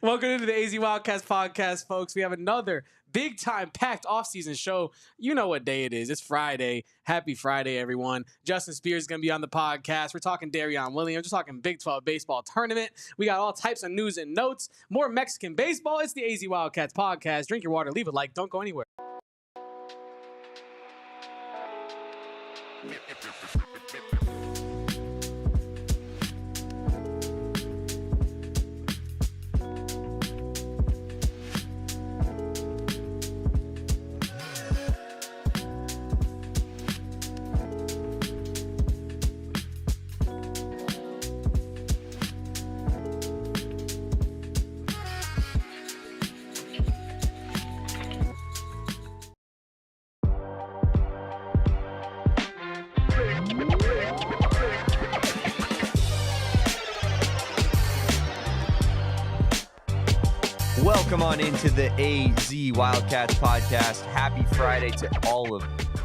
Welcome into the AZ Wildcats podcast, folks. We have another big time packed offseason show. You know what day it is. It's Friday. Happy Friday, everyone. Justin Spears is going to be on the podcast. We're talking Darrion Williams. We're talking Big 12 baseball tournament. We got all types of news and notes. More Mexican baseball. It's the AZ Wildcats podcast. Drink your water. Leave a like. Don't go anywhere. Welcome on into the AZ Wildcats podcast. Happy Friday to all of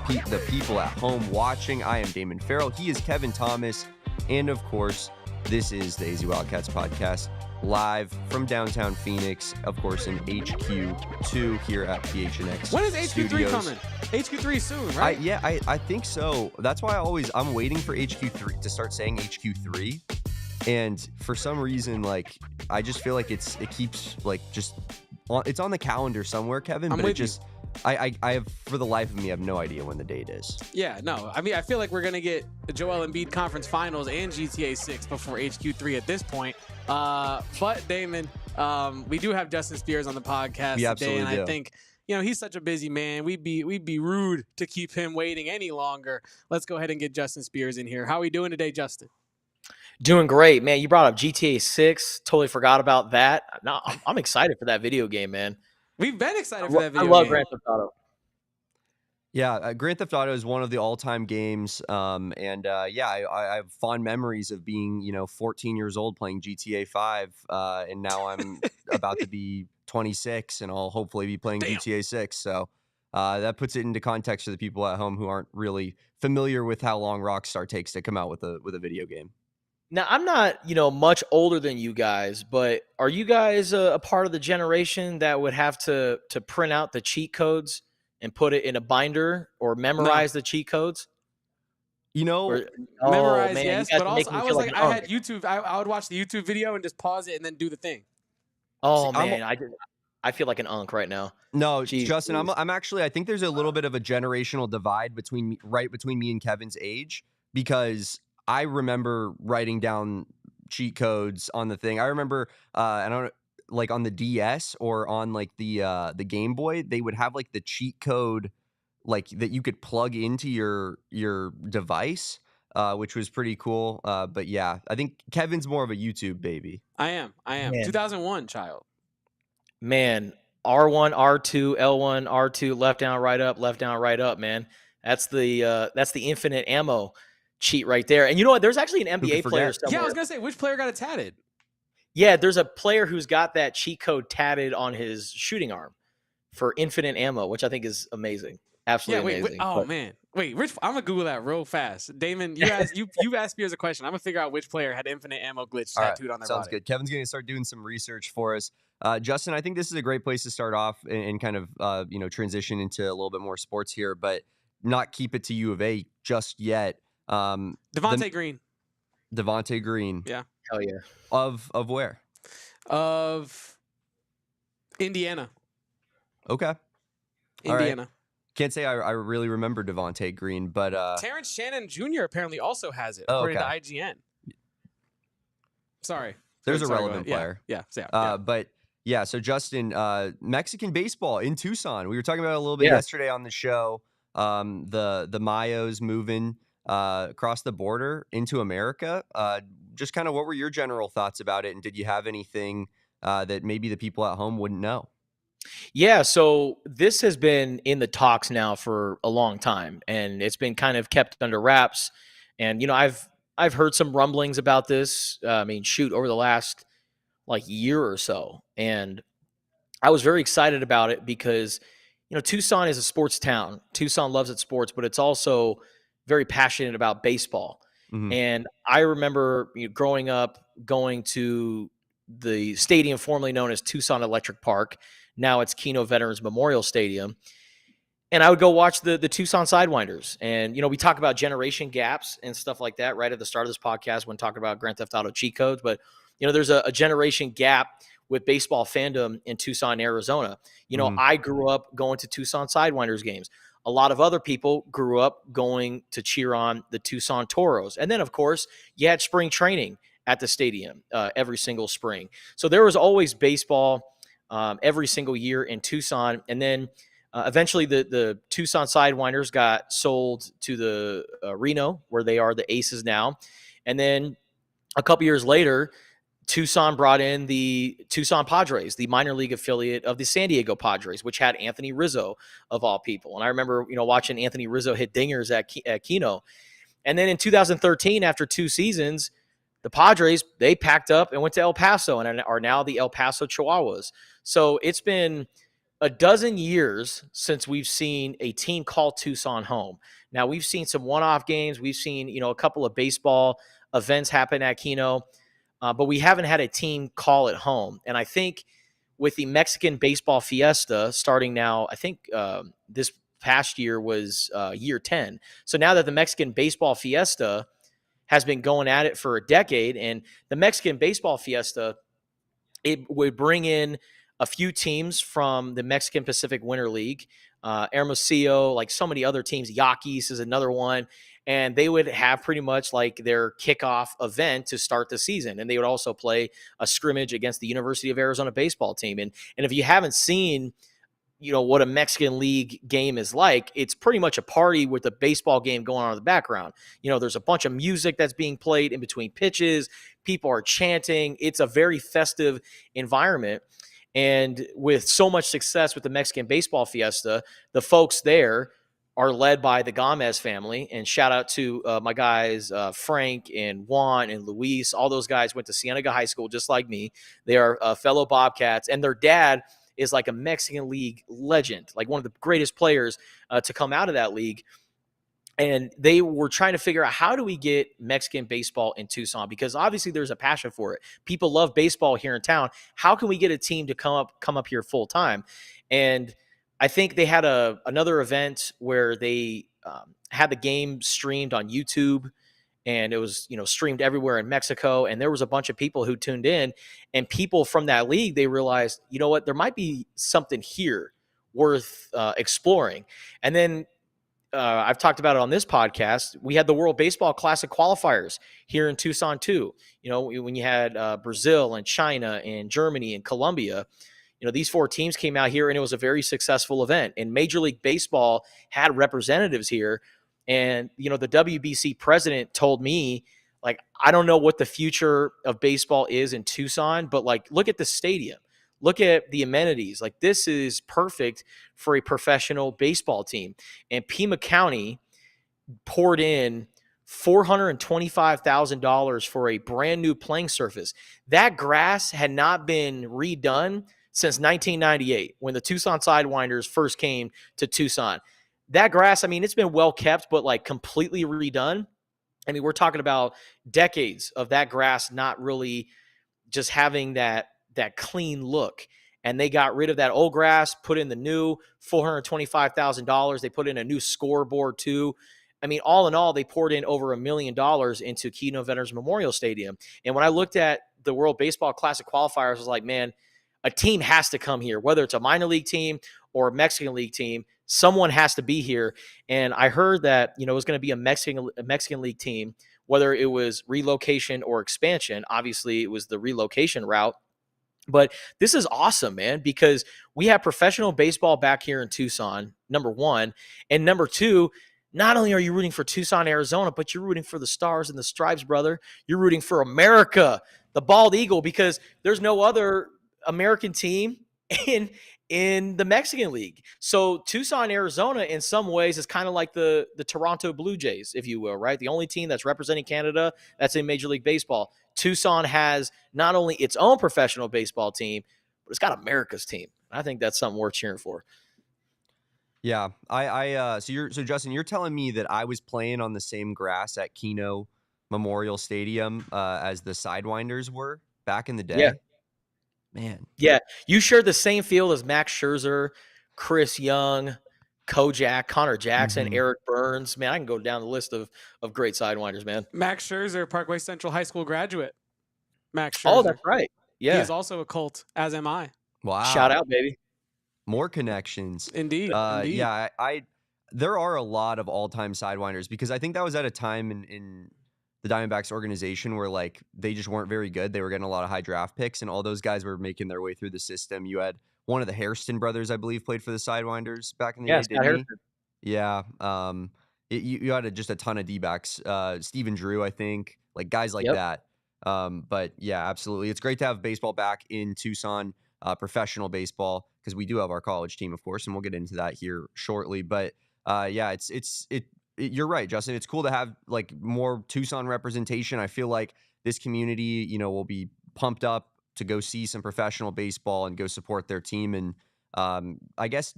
the people at home watching. I am Damon Farrell. He is Kevin Thomas. And of course, this is the AZ Wildcats podcast live from downtown Phoenix, of course, in HQ2 here at PHNX. When is HQ3 coming? HQ3 soon, right? I think so. That's why I'm waiting for HQ3 to start saying HQ3. And for some reason, like, I just feel like it keeps like just it's on the calendar somewhere, Kevin. But it just I have, for the life of me, I have no idea when the date is. Yeah, no. I mean, I feel like we're gonna get the Joel Embiid Conference Finals and GTA 6 before HQ3 at this point. But Damon, we do have Justin Spears on the podcast today, and I think, you know, he's such a busy man. We'd be rude to keep him waiting any longer. Let's go ahead and get Justin Spears in here. How are we doing today, Justin? Doing great, man. You brought up GTA 6. Totally forgot about that. No, I'm excited for that video game, man. We've been excited for that video game. I love Grand Theft Auto. Yeah, Grand Theft Auto is one of the all-time games. I have fond memories of being, 14 years old playing GTA 5. And now I'm about to be 26, and I'll hopefully be playing GTA 6. So that puts it into context for the people at home who aren't really familiar with how long Rockstar takes to come out with a video game. Now, I'm not, much older than you guys, but are you guys a part of the generation that would have to print out the cheat codes and put it in a binder or memorize the cheat codes? Memorize, yes, but also I was like I had YouTube. I would watch the YouTube video and just pause it and then do the thing. Oh, man, I feel like an unk right now. No, jeez, Justin, I'm actually, I think there's a little bit of a generational divide between me and Kevin's age, because I remember writing down cheat codes on the thing. I remember, on the DS or on like the Game Boy, they would have like the cheat code, like that you could plug into your device, which was pretty cool. But yeah, I think Kevin's more of a YouTube baby. I am. Man. 2001 child. Man, R1, R2, L1, R2, left down, right up, man. That's the infinite ammo cheat right there. And you know what? There's actually an NBA player somewhere. Yeah, I was going to say, which player got it tatted? Yeah, there's a player who's got that cheat code tatted on his shooting arm for infinite ammo, which I think is amazing. Absolutely amazing. Man. Wait, I'm going to Google that real fast. Damon, you asked Spears a question. I'm going to figure out which player had infinite ammo glitch tattooed on their body. Sounds good. Kevin's going to start doing some research for us. Justin, I think this is a great place to start off and kind of, transition into a little bit more sports here, but not keep it to U of A just yet. Devontae Green. Devontae Green. Yeah. Hell yeah. Of where? Of Indiana. Okay. Indiana. Right. Can't say I really remember Devontae Green, but Terrence Shannon Jr. apparently also has it, according to IGN. Sorry. There's a relevant player. Yeah. But yeah, so Justin, Mexican baseball in Tucson. We were talking about it a little bit yesterday on the show. The Mayos moving across the border into America. Just kind of what were your general thoughts about it, and did you have anything that maybe the people at home wouldn't know? Yeah, so this has been in the talks now for a long time, and it's been kind of kept under wraps. And I've heard some rumblings about this. Over the last year or so, and I was very excited about it because Tucson is a sports town. Tucson loves its sports, but it's also very passionate about baseball. Mm-hmm. And I remember growing up going to the stadium formerly known as Tucson Electric Park. Now it's Keno Veterans Memorial Stadium. And I would go watch the Tucson Sidewinders. And, we talk about generation gaps and stuff like that right at the start of this podcast when talking about Grand Theft Auto cheat codes. But, there's a generation gap with baseball fandom in Tucson, Arizona. I grew up going to Tucson Sidewinders games. A lot of other people grew up going to cheer on the Tucson Toros. And then, of course, you had spring training at the stadium every single spring. So there was always baseball every single year in Tucson. And then eventually the Tucson Sidewinders got sold to the Reno, where they are the Aces now. And then a couple years later, Tucson brought in the Tucson Padres, the minor league affiliate of the San Diego Padres, which had Anthony Rizzo of all people. And I remember, watching Anthony Rizzo hit dingers at Keno. And then in 2013, after 2 seasons, the Padres, they packed up and went to El Paso and are now the El Paso Chihuahuas. So it's been a dozen years since we've seen a team call Tucson home. Now, we've seen some one-off games. We've seen, a couple of baseball events happen at Keno. But we haven't had a team call it home. And I think with the Mexican Baseball Fiesta starting now, I think this past year was year 10. So now that the Mexican Baseball Fiesta has been going at it for a decade, and the Mexican Baseball Fiesta, it would bring in a few teams from the Mexican Pacific Winter League, Hermosillo, like so many other teams. Yaquis is another one. And they would have pretty much like their kickoff event to start the season. And they would also play a scrimmage against the University of Arizona baseball team. And if you haven't seen, what a Mexican League game is like, it's pretty much a party with a baseball game going on in the background. There's a bunch of music that's being played in between pitches. People are chanting. It's a very festive environment. And with so much success with the Mexican Baseball Fiesta, the folks there are led by the Gomez family. And shout out to my guys, Frank and Juan and Luis. All those guys went to Cienega High School just like me. They are fellow Bobcats. And their dad is like a Mexican League legend, like one of the greatest players to come out of that league. And they were trying to figure out, how do we get Mexican baseball in Tucson? Because obviously there's a passion for it. People love baseball here in town. How can we get a team to come up here full time? And I think they had another event where they had the game streamed on YouTube, and it was, streamed everywhere in Mexico. And there was a bunch of people who tuned in, and people from that league, they realized, what, there might be something here worth exploring. And then I've talked about it on this podcast. We had the World Baseball Classic qualifiers here in Tucson too. When you had Brazil and China and Germany and Colombia, these 4 teams came out here, and it was a very successful event. And Major League Baseball had representatives here. And, the WBC president told me, like, I don't know what the future of baseball is in Tucson, but like, look at the stadium. Look at the amenities. Like, this is perfect for a professional baseball team. And Pima County poured in $425,000 for a brand new playing surface. That grass had not been redone since 1998, when the Tucson Sidewinders first came to Tucson. That grass, it's been well kept, but like completely redone. We're talking about decades of that grass not really just having that clean look. And they got rid of that old grass, put in the new $425,000. They put in a new scoreboard too. All in all, they poured in over $1 million into Keno Veterans Memorial Stadium. And when I looked at the World Baseball Classic qualifiers, I was like, man, a team has to come here, whether it's a minor league team or a Mexican League team. Someone has to be here. And I heard that, it was going to be a Mexican League team, whether it was relocation or expansion. Obviously, it was the relocation route. But this is awesome, man, because we have professional baseball back here in Tucson, number one. And number two, not only are you rooting for Tucson, Arizona, but you're rooting for the Stars and the Stripes, brother. You're rooting for America, the Bald Eagle, because there's no other American team in the Mexican League. So Tucson, Arizona, in some ways, is kind of like the Toronto Blue Jays, if you will, right? The only team that's representing Canada that's in Major League Baseball. Tucson has not only its own professional baseball team, but it's got America's team. I think that's something worth cheering for. Yeah, so Justin, you're telling me that I was playing on the same grass at Keno Memorial Stadium as the Sidewinders were back in the day? Man. Yeah, you shared the same field as Max Scherzer, Chris Young, Kojak, Connor Jackson, Eric Burns. Man, I can go down the list of great sidewinders, man. Max Scherzer, Parkway Central High School graduate. Max Scherzer. Oh, that's right. He Yeah. is also a Colt, as am I. Wow. Shout out, baby. More connections. Indeed. Indeed. Yeah, I there are a lot of all-time sidewinders because I think that was at a time in the Diamondbacks organization where like they just weren't very good. They were getting a lot of high draft picks, and all those guys were making their way through the system. You had one of the Hairston brothers, I believe, played for the sidewinders back in the day, Scott didn't he? Yeah. You had just a ton of D-backs. Steven Drew, I think, like guys like that. But yeah, absolutely. It's great to have baseball back in Tucson, professional baseball, because we do have our college team, of course, and we'll get into that here shortly. But yeah, you're right, Justin. It's cool to have like more Tucson representation. I feel like this community, will be pumped up to go see some professional baseball and go support their team. And I guess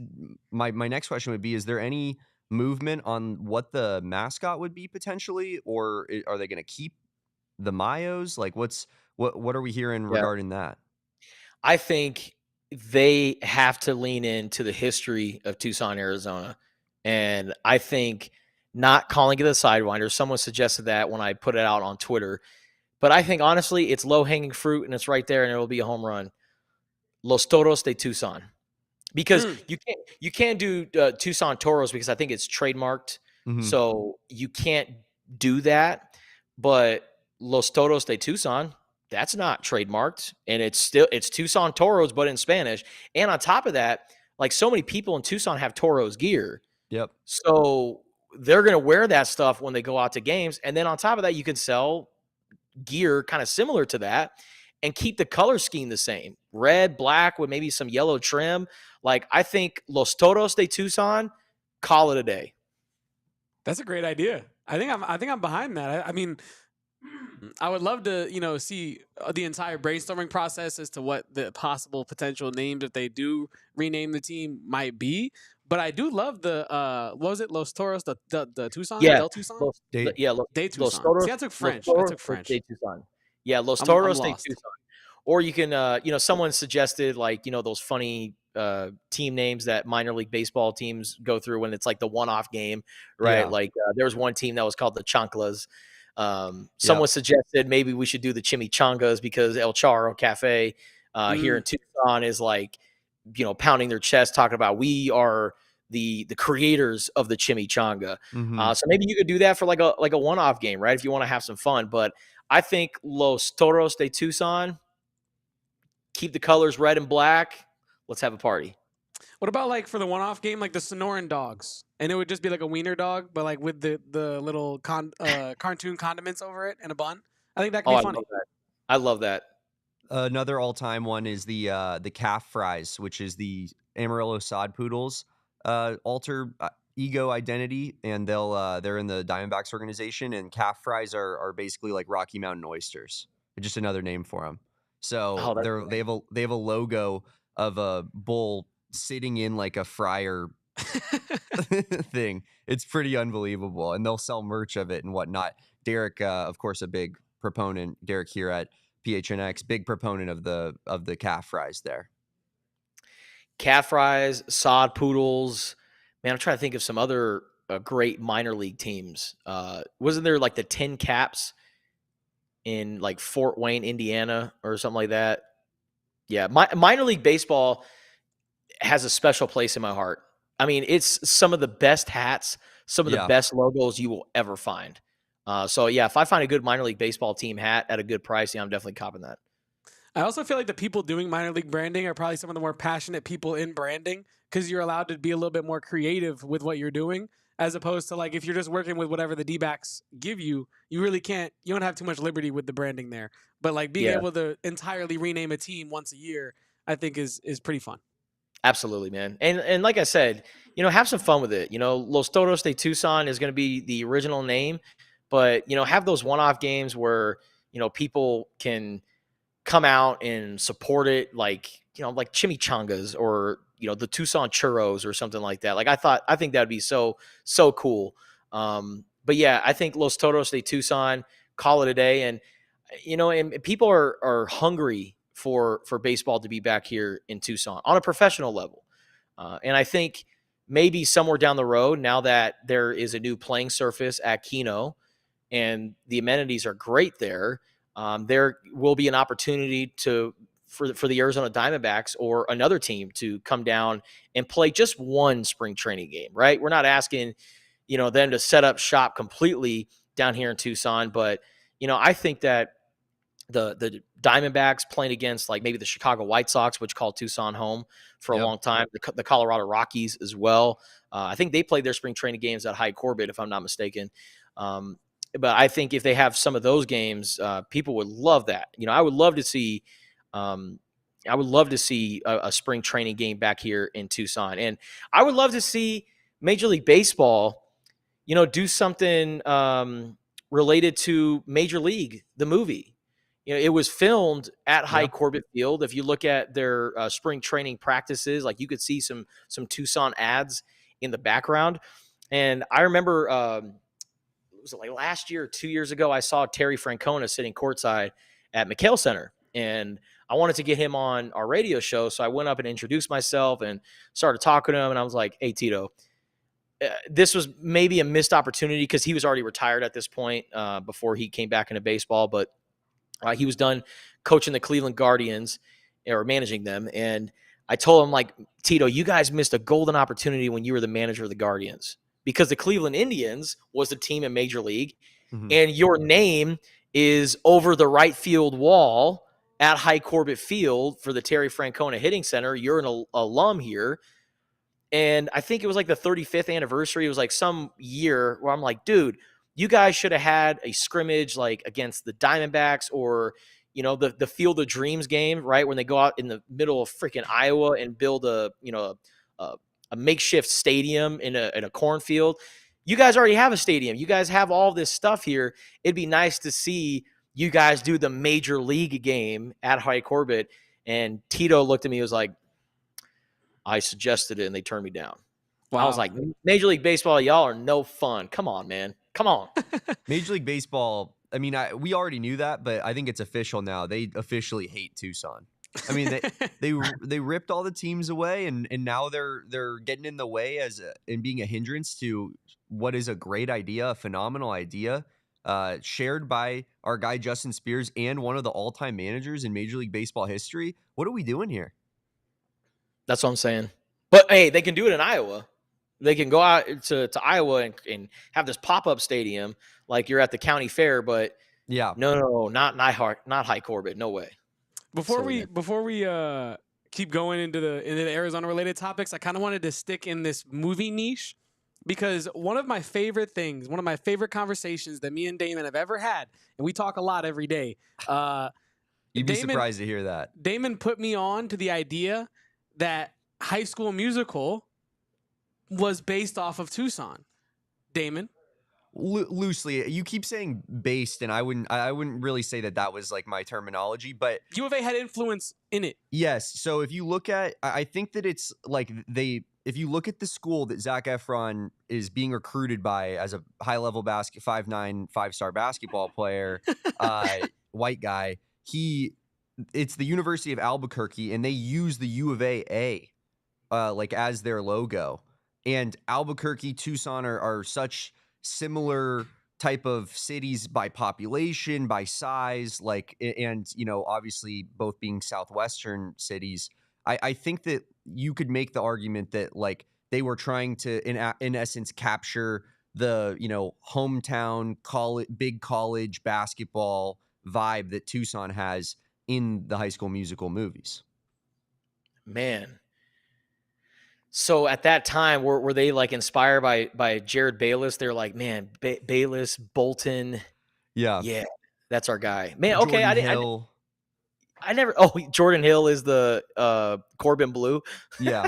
my next question would be, is there any movement on what the mascot would be potentially, or are they going to keep the Mayos? Like what are we hearing regarding that? I think they have to lean into the history of Tucson, Arizona. And I think not calling it a Sidewinder, someone suggested that when I put it out on Twitter. But I think, honestly, it's low-hanging fruit, and it's right there, and it'll be a home run. Los Toros de Tucson. Because you can't do Tucson Toros because I think it's trademarked. So you can't do that. But Los Toros de Tucson, that's not trademarked. And it's Tucson Toros, but in Spanish. And on top of that, like so many people in Tucson have Toros gear. Yep. So they're going to wear that stuff when they go out to games. And then on top of that, you can sell gear kind of similar to that and keep the color scheme the same. Red, black with maybe some yellow trim. Like, I think Los Toros de Tucson, call it a day. That's a great idea. I think I'm behind that. I mean, I would love to, see the entire brainstorming process as to what the possible potential names, if they do rename the team, might be. But I do love the what was it, Los Toros, the Tucson? Yeah, Del Tucson? De Tucson. Los Toros, See, I took French. De Tucson. Yeah, Los Toros de Tucson. Or you can, someone suggested like, those funny team names that minor league baseball teams go through when it's like the one-off game, right? Yeah. Like there was one team that was called the Chanclas. Someone suggested maybe we should do the Chimichangas because El Charro Cafe here in Tucson is like, pounding their chest, talking about we are the creators of the chimichanga. So maybe you could do that for like a one-off game, right? If you want to have some fun. But I think Los Toros de Tucson, keep the colors red and black. Let's have a party. What about like for the one-off game, like the Sonoran Dogs? And it would just be like a wiener dog, but like with the little cartoon condiments over it and a bun. I think that could be funny. I love that. Another all-time one is the calf fries, which is the Amarillo sod poodles alter ego identity, and they're in the Diamondbacks organization, and calf fries are basically like Rocky Mountain oysters, just another name for them. So they have a logo of a bull sitting in like a fryer thing. It's pretty unbelievable, and they'll sell merch of it and whatnot. Derek, of course, a big proponent. Derek here at PHNX, big proponent of the calf fries there. Calf fries, sod poodles. Man, I'm trying to think of some other great minor league teams. Wasn't there like the Tin Caps in like Fort Wayne, Indiana, or something like that? Yeah, minor league baseball has a special place in my heart. I mean, it's some of the best hats, some of the best logos you will ever find. So yeah, if I find a good minor league baseball team hat at a good price, I'm definitely copping that. I also feel like the people doing minor league branding are probably some of the more passionate people in branding, because you're allowed to be a little bit more creative with what you're doing, as opposed to like if you're just working with whatever the D-backs give you, you really can't. You don't have too much liberty with the branding there. But like being able to entirely rename a team once a year, I think is pretty fun. Absolutely, man. And like I said, have some fun with it. Los Toros de Tucson is going to be the original name. But, have those one-off games where, people can come out and support it, like chimichangas or, the Tucson churros or something like that. Like I think that'd be so cool. But yeah, I think Los Toros de Tucson, call it a day. And, and people are hungry for baseball to be back here in Tucson on a professional level. And I think maybe somewhere down the road, now that there is a new playing surface at Keno and the amenities are great there will be an opportunity for the Arizona Diamondbacks or another team to come down and play just one spring training game, right? We're not asking, them to set up shop completely down here in Tucson, but, I think that the Diamondbacks playing against like maybe the Chicago White Sox, which called Tucson home for a long time, the Colorado Rockies as well. I think they played their spring training games at High Corbett, if I'm not mistaken. But I think if they have some of those games, people would love that. I would love to see a spring training game back here in Tucson, and I would love to see Major League Baseball, do something related to Major League, the movie. It was filmed at High Corbett Field. If you look at their spring training practices, like you could see some Tucson ads in the background. And I remember, was it like last year or 2 years ago, I saw Terry Francona sitting courtside at McHale Center, and I wanted to get him on our radio show. So I went up and introduced myself and started talking to him. And I was like, "Hey, Tito, this was maybe a missed opportunity," because he was already retired at this point before he came back into baseball. But he was done coaching the Cleveland Guardians or managing them. And I told him, like, "Tito, you guys missed a golden opportunity when you were the manager of the Guardians, because the Cleveland Indians was the team in Major League, and your name is over the right field wall at High Corbett Field for the Terry Francona Hitting Center. You're an alum here." And I think it was like the 35th anniversary. It was like some year where I'm like, "Dude, you guys should have had a scrimmage like against the Diamondbacks, or, the Field of Dreams game, right? When they go out in the middle of freaking Iowa and build a makeshift stadium in a cornfield. You guys already have a stadium. You guys have all this stuff here. It'd be nice to see you guys do the Major League game at High Corbett." And Tito looked at me and was like, "I suggested it and they turned me down." Wow. I was like, "Major League Baseball, y'all are no fun. Come on, man. Come on." Major League Baseball, I mean, we already knew that, but I think it's official now. They officially hate Tucson. I mean, they ripped all the teams away, and now they're getting in the way and being a hindrance to what is a great idea, a phenomenal idea, shared by our guy Justin Spears and one of the all-time managers in Major League Baseball history. What are we doing here? That's what I'm saying. But hey, they can do it in Iowa. They can go out to Iowa and have this pop-up stadium like you're at the county fair. But yeah, no, not High Corbett. No way. Before we keep going into the Arizona related topics, I kind of wanted to stick in this movie niche, because one of my favorite conversations that me and Damon have ever had, and we talk a lot every day. You'd be surprised to hear that. Damon put me on to the idea that High School Musical was based off of Tucson. Damon? Loosely, you keep saying based, and I wouldn't really say that was like my terminology, but U of A had influence in it. Yes. So if you look at, I think that it's like if you look at the school that Zac Efron is being recruited by as a high level 5'9", 5-star basketball player, white guy, it's the University of Albuquerque, and they use the U of A like as their logo. And Albuquerque, Tucson are such similar type of cities by population, by size, like, and obviously both being southwestern cities. I think that you could make the argument that like they were trying to in essence capture the hometown big college basketball vibe that Tucson has in the High School Musical movies. Man. So at that time, were they like inspired by Jared Bayless? They're like, "Man, Bayless, Bolton, yeah, that's our guy." Man, okay, I never. Oh, Jordan Hill is the Corbin Blue. Yeah,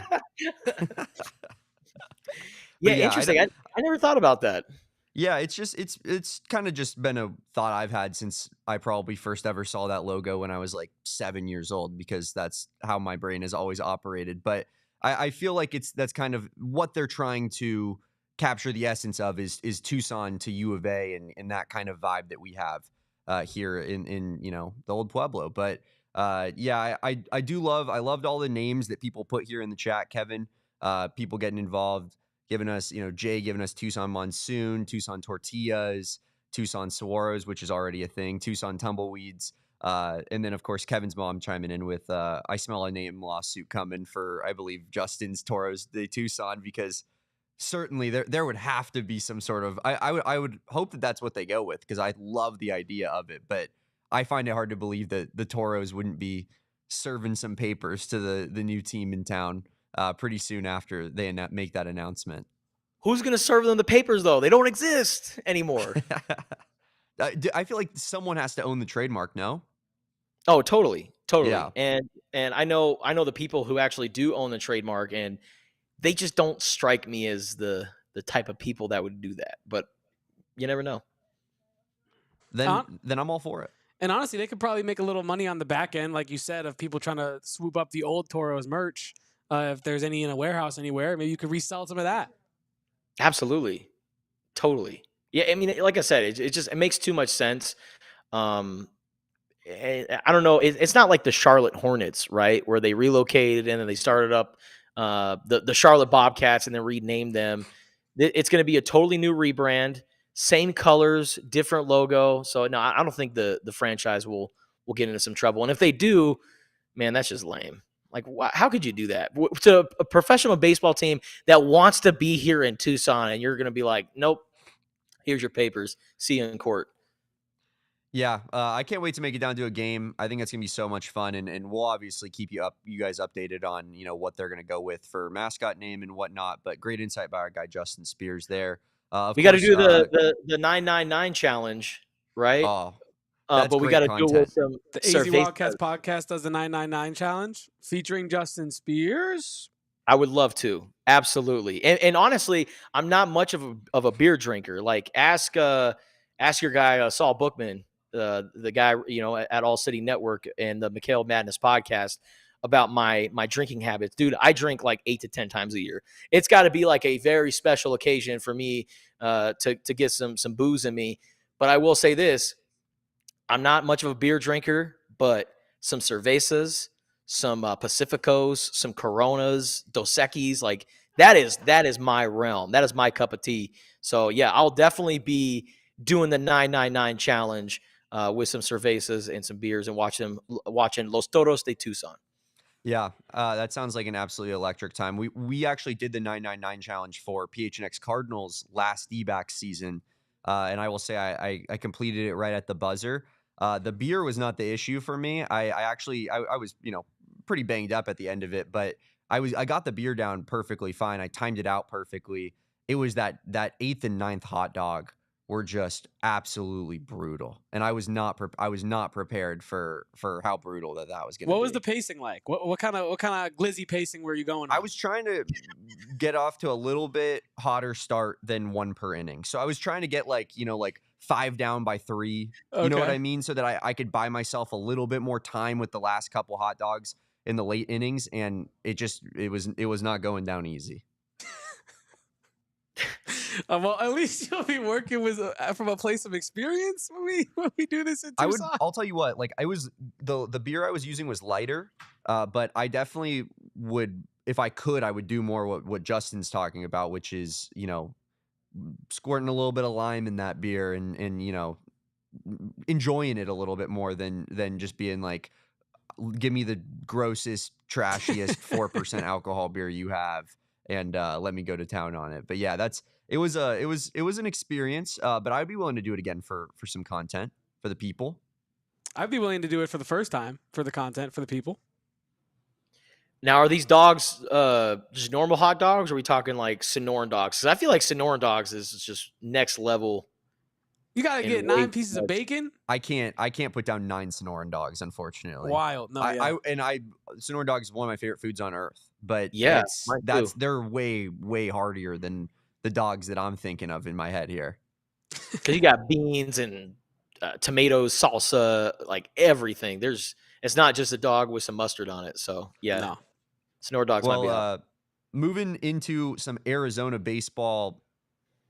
yeah, interesting. I never thought about that. Yeah, it's kind of just been a thought I've had since I probably first ever saw that logo when I was like 7 years old, because that's how my brain has always operated. But I feel like that's kind of what they're trying to capture the essence of is Tucson to U of A and that kind of vibe that we have here in the old Pueblo. But Yeah, I do love. I loved all the names that people put here in the chat, Kevin. People getting involved, giving us, Jay giving us Tucson Monsoon, Tucson Tortillas, Tucson Saguaros, which is already a thing, Tucson Tumbleweeds. And then, of course, Kevin's mom chiming in with, I smell a name lawsuit coming for, I believe, Justin's Toros de Tucson, because certainly there would have to be some sort of, I would hope that that's what they go with, because I love the idea of it. But I find it hard to believe that the Toros wouldn't be serving some papers to the new team in town pretty soon after they make that announcement. Who's going to serve them the papers, though? They don't exist anymore. I feel like someone has to own the trademark, no? Oh, totally. Yeah. And I know the people who actually do own the trademark, and they just don't strike me as the type of people that would do that. But you never know. Then I'm all for it. And honestly, they could probably make a little money on the back end, like you said, of people trying to swoop up the old Toros merch. If there's any in a warehouse anywhere, maybe you could resell some of that. Absolutely. Totally. Yeah, I mean, like I said, it makes too much sense. I don't know. It's not like the Charlotte Hornets, right, where they relocated and then they started up the Charlotte Bobcats and then renamed them. It's going to be a totally new rebrand, same colors, different logo. So no, I don't think the franchise will get into some trouble. And if they do, man, that's just lame. Like, how could you do that to a professional baseball team that wants to be here in Tucson, and you're going to be like, nope, here's your papers. See you in court. Yeah, I can't wait to make it down to a game. I think it's gonna be so much fun, and we'll obviously keep you guys updated on what they're gonna go with for mascot name and whatnot. But great insight by our guy Justin Spears there. We got to do the 999 challenge, right? Oh, but we got to do it with some. The AZ Wildcats podcast does the 999 challenge featuring Justin Spears. I would love to, absolutely. And honestly, I'm not much of a beer drinker. Like, ask your guy Saul Bookman, the guy at All City Network and the McHale Madness podcast, about my drinking habits. Dude, I drink like 8 to 10 times a year. It's got to be like a very special occasion for me to get some booze in me. But I will say this: I'm not much of a beer drinker, but some cervezas, some Pacificos, some Coronas, Dos Equis, like that is my realm. That is my cup of tea. So yeah, I'll definitely be doing the 999 challenge with some cervezas and some beers and watching Los Toros de Tucson. Yeah, that sounds like an absolutely electric time. We actually did the 999 challenge for PHNX Cardinals last D-back season, and I will say I completed it right at the buzzer. The beer was not the issue for me. I was pretty banged up at the end of it, but I got the beer down perfectly fine. I timed it out perfectly. It was that 8th and 9th hot dog were just absolutely brutal, and I was not prepared for how brutal that was going to be. What was the pacing like? What kind of glizzy pacing were you going on? I was trying to get off to a little bit hotter start than 1 per inning. So I was trying to get like 5 down by 3. You know what I mean? So that I could buy myself a little bit more time with the last couple hot dogs in the late innings, and it was not going down easy. Well, at least you'll be working with from a place of experience when we do this in Tucson. I'll tell you what, like, I was the beer I was using was lighter, but I definitely would, if I could, I would do more what Justin's talking about, which is squirting a little bit of lime in that beer and enjoying it a little bit more than just being like, give me the grossest, trashiest 4% alcohol beer you have and let me go to town on it. But yeah, it was an experience, but I'd be willing to do it again for some content for the people. I'd be willing to do it for the first time for the content for the people. Now, are these dogs just normal hot dogs, or are we talking like Sonoran dogs? Because I feel like Sonoran dogs is just next level. You gotta get 9 pieces of bacon. I can't put down 9 Sonoran dogs, unfortunately. Wild. No, Sonoran dog is one of my favorite foods on earth. But yeah, they're way, way hardier than the dogs that I'm thinking of in my head here. Because you got beans and tomatoes, salsa, like everything. It's not just a dog with some mustard on it. So yeah, no. Sonoran dogs might be out. Moving into some Arizona baseball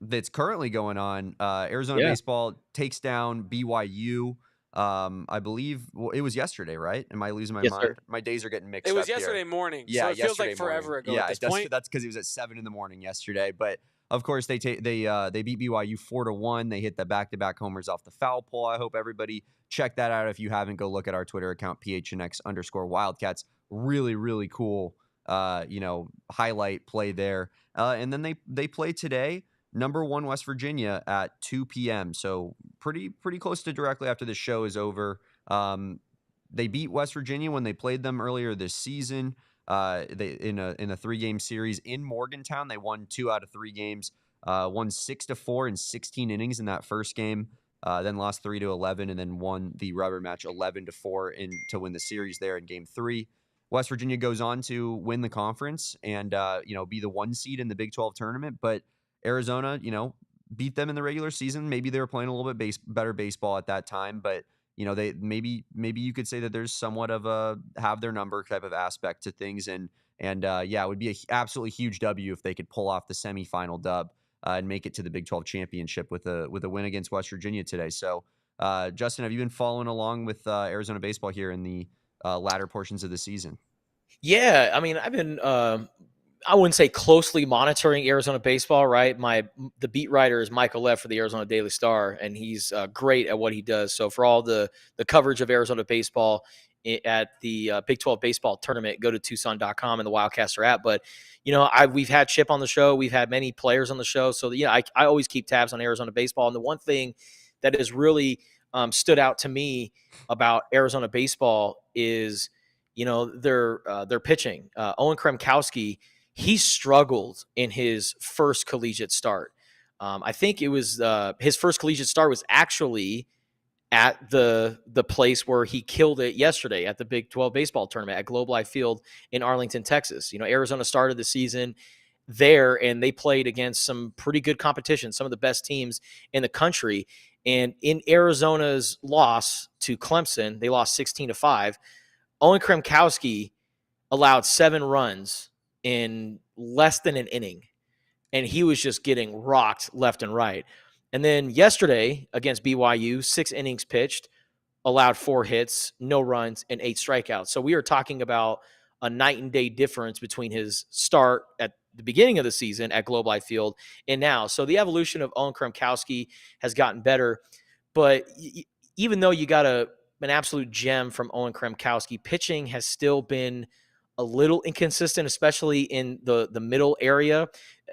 that's currently going on. Arizona baseball takes down BYU. I believe it was yesterday, right? Am I losing my Yes, mind? sir. My days are getting mixed It up was here. yesterday morning, Yeah, so it feels like yesterday morning. forever ago Yeah, at this it does. point. That's because it was at 7 in the morning yesterday. But of course, they beat BYU 4-1. They hit the back-to-back homers off the foul pole. I hope everybody check that out. If you haven't, go look at our Twitter account, PHNX_Wildcats. Really, really cool. Highlight play there. And then they play today. Number 1 West Virginia at 2 p.m. So pretty close to directly after the show is over. They beat West Virginia when they played them earlier this season. They in a 3-game series in Morgantown. They won 2 out of 3 games. Won 6-4 in 16 innings in that first game. Then lost 3-11, and then won the rubber match 11-4 to win the series there in Game 3. West Virginia goes on to win the conference and be the 1 seed in the Big 12 tournament. But Arizona, beat them in the regular season. Maybe they were playing a little bit better baseball at that time, but they maybe you could say that there's somewhat of a have their number type of aspect to things, and it would be an absolutely huge W if they could pull off the semifinal dub and make it to the Big 12 championship with a win against West Virginia today. So, Justin, have you been following along with Arizona baseball here in the latter portions of the season? Yeah, I mean, I've been I wouldn't say closely monitoring Arizona baseball, right? The beat writer is Michael Leff for the Arizona Daily Star, and he's great at what he does. So for all the coverage of Arizona baseball at the Big 12 baseball tournament, go to Tucson.com and the Wildcaster app. But we've had Chip on the show, we've had many players on the show, so I always keep tabs on Arizona baseball. And the one thing that has really stood out to me about Arizona baseball is their pitching. Owen Kremkowski, he struggled in his first collegiate start. I think it was his first collegiate start was actually at the place where he killed it yesterday at the Big 12 baseball tournament at Globe Life Field in Arlington, Texas. Arizona started the season there, and they played against some pretty good competition, some of the best teams in the country. And in Arizona's loss to Clemson, they lost 16-5. Owen Kremkowski allowed 7 runs in less than an inning, and he was just getting rocked left and right. And then yesterday against BYU, 6 innings pitched, allowed 4 hits, no runs, and 8 strikeouts. So we are talking about a night and day difference between his start at the beginning of the season at Globe Life Field and now. So the evolution of Owen Kremkowski has gotten better. But even though you got an absolute gem from Owen Kremkowski, pitching has still been a little inconsistent, especially in the middle area.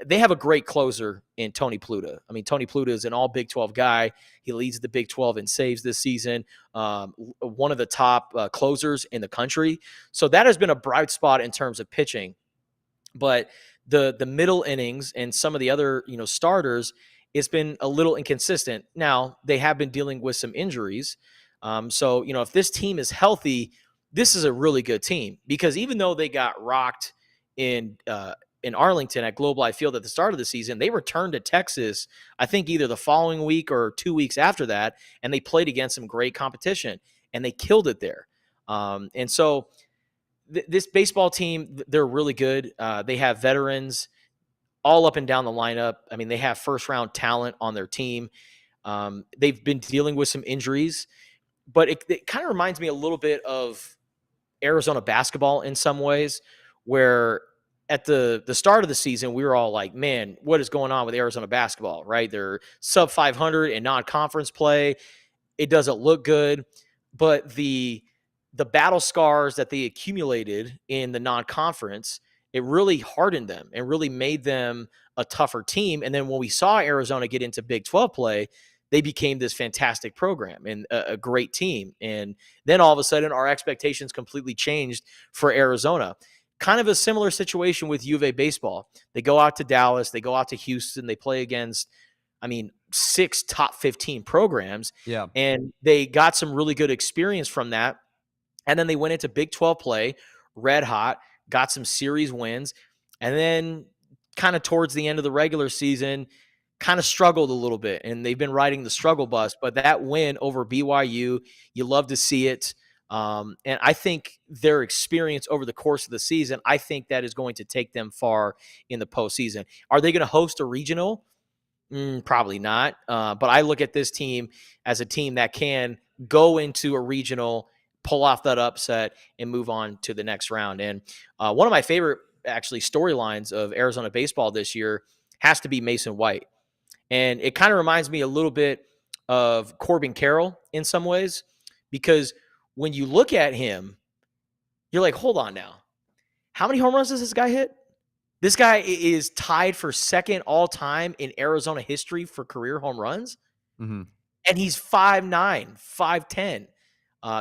They have a great closer in Tony Pluta. I mean, Tony Pluta is an all Big 12 guy. He leads the Big 12 in saves this season, one of the top closers in the country. So that has been a bright spot in terms of pitching. But the middle innings and some of the other starters, it's been a little inconsistent. Now, they have been dealing with some injuries. So if this team is healthy, this is a really good team, because even though they got rocked in Arlington at Globe Life Field at the start of the season, they returned to Texas, I think either the following week or 2 weeks after that, and they played against some great competition, and they killed it there. And so this baseball team, they're really good. They have veterans all up and down the lineup. I mean, they have first-round talent on their team. They've been dealing with some injuries, but it kind of reminds me a little bit of Arizona basketball in some ways, where at the start of the season, we were all like, man, what is going on with Arizona basketball, right? They're sub 500 in non-conference play. It doesn't look good, but the battle scars that they accumulated in the non-conference, it really hardened them and really made them a tougher team. And then when we saw Arizona get into Big 12 play, they became this fantastic program and a great team. And then all of a sudden, our expectations completely changed for Arizona. Kind of a similar situation with U of A baseball. They go out to Dallas, they go out to Houston, they play against, 6 top 15 programs. Yeah. And they got some really good experience from that. And then they went into Big 12 play, red hot, got some series wins, and then kind of towards the end of the regular season, kind of struggled a little bit, and they've been riding the struggle bus. But that win over BYU, you love to see it. And I think their experience over the course of the season, I think that is going to take them far in the postseason. Are they going to host a regional? Probably not. But I look at this team as a team that can go into a regional, pull off that upset, and move on to the next round. And one of my favorite, actually, storylines of Arizona baseball this year has to be Mason White. And it kind of reminds me a little bit of Corbin Carroll in some ways, because when you look at him, you're like, hold on now. How many home runs does this guy hit? This guy is tied for second all time in Arizona history for career home runs. Mm-hmm. And he's 5'9", 5'10".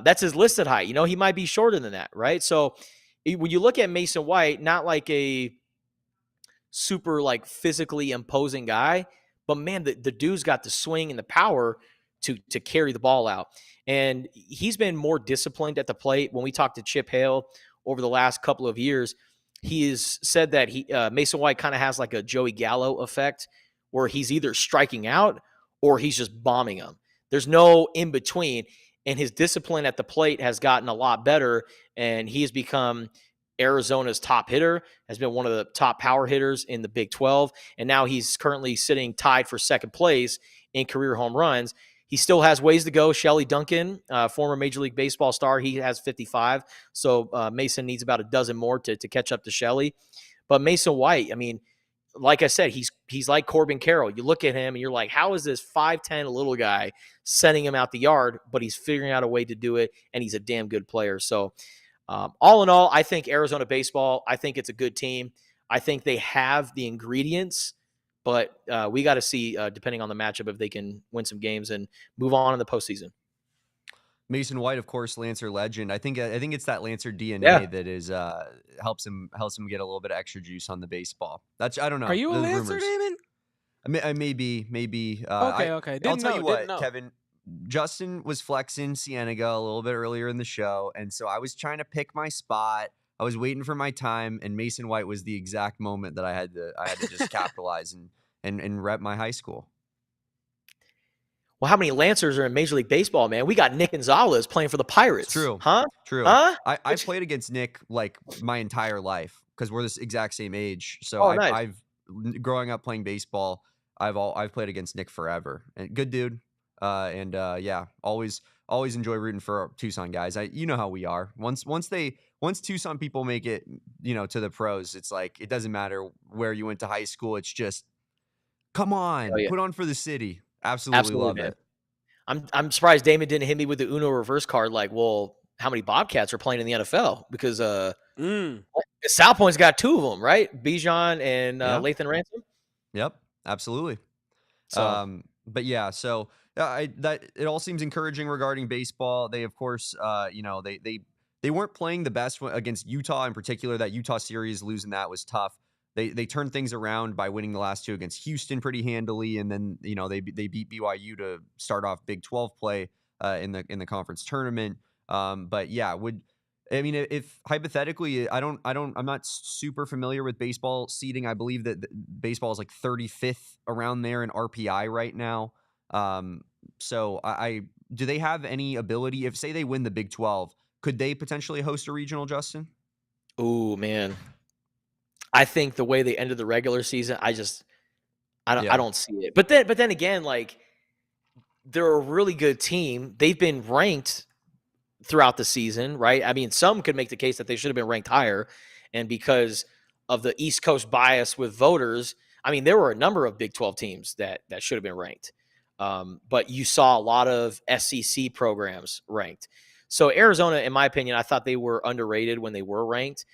That's his listed height. You know, he might be shorter than that, right? So when you look at Mason White, not like a super like physically imposing guy, but man, the dude's got the swing and the power to carry the ball out. And he's been more disciplined at the plate. When we talked to Chip Hale over the last couple of years, he has said that Mason White kind of has like a Joey Gallo effect, where he's either striking out or he's just bombing them. There's no in between. And his discipline at the plate has gotten a lot better, and he has become Arizona's top hitter, has been one of the top power hitters in the Big 12, and now he's currently sitting tied for second place in career home runs. He still has ways to go. Shelley Duncan, former Major League Baseball star, he has 55, so Mason needs about a dozen more to catch up to Shelley. But Mason White, I mean, like I said, he's like Corbin Carroll. You look at him and you're like, how is this 5'10" little guy sending him out the yard? But he's figuring out a way to do it, and he's a damn good player. So all in all, I think Arizona baseball, I think it's a good team. I think they have the ingredients, but we got to see, depending on the matchup, if they can win some games and move on in the postseason. Mason White, of course, Lancer legend. I think it's that Lancer DNA that is helps him get a little bit of extra juice on the baseball. That's, I don't know. Are you a Lancer, Damon? Maybe. Okay. I'll tell you what, Kevin. Justin was flexing Cienega a little bit earlier in the show, and so I was trying to pick my spot. I was waiting for my time, and Mason White was the exact moment that I had to just capitalize and rep my high school. Well, how many Lancers are in Major League Baseball, man? We got Nick Gonzalez playing for the Pirates. It's true. Huh? True. Huh? I played against Nick like my entire life because we're this exact same age. So nice. I've growing up playing baseball, I've played against Nick forever. And good dude. Yeah, always enjoy rooting for Tucson guys. You know how we are. Once Tucson people make it, to the pros, it's like it doesn't matter where you went to high school. It's just come on, put on for the city. Absolutely love man. it. I'm surprised Damon didn't hit me with the Uno reverse card. Like, well, how many Bobcats are playing in the NFL? Because South Point's got two of them, right? Bijan and Lathan Ransom. Yep, absolutely. So, but yeah, so that it all seems encouraging regarding baseball. They, of course, they weren't playing the best against Utah in particular. That Utah series, losing that was tough. They turned things around by winning the last two against Houston pretty handily, and then they beat BYU to start off Big 12 play in the conference tournament. But yeah, if hypothetically, I'm not super familiar with baseball seeding. I believe that baseball is like 35th around there in RPI right now. So do they have any ability, if say they win the Big 12, could they potentially host a regional, Justin? Oh man, I think the way they ended the regular season, I don't see it. But then again, like they're a really good team. They've been ranked throughout the season, right? I mean, some could make the case that they should have been ranked higher, and because of the East Coast bias with voters, I mean, there were a number of Big 12 teams that should have been ranked. But you saw a lot of SEC programs ranked. So Arizona, in my opinion, I thought they were underrated when they were ranked.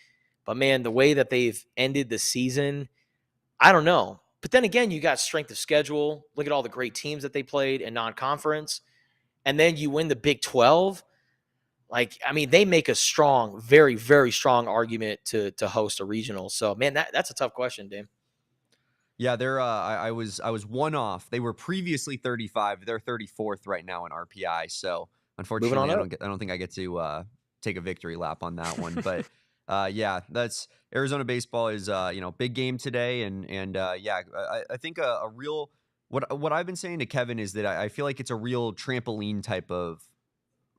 But man, the way that they've ended the season, I don't know. But then again, you got strength of schedule. Look at all the great teams that they played in non-conference. And then you win the Big 12. Like, I mean, they make a strong, very, very strong argument to host a regional. So, man, that's a tough question, Dame. Yeah, they're I was one off. They were previously 35. They're 34th right now in RPI. So unfortunately, I don't think I get to take a victory lap on that one. But yeah, that's Arizona baseball is big game today, and yeah, I think a real what I've been saying to Kevin is that I feel like it's a real trampoline type of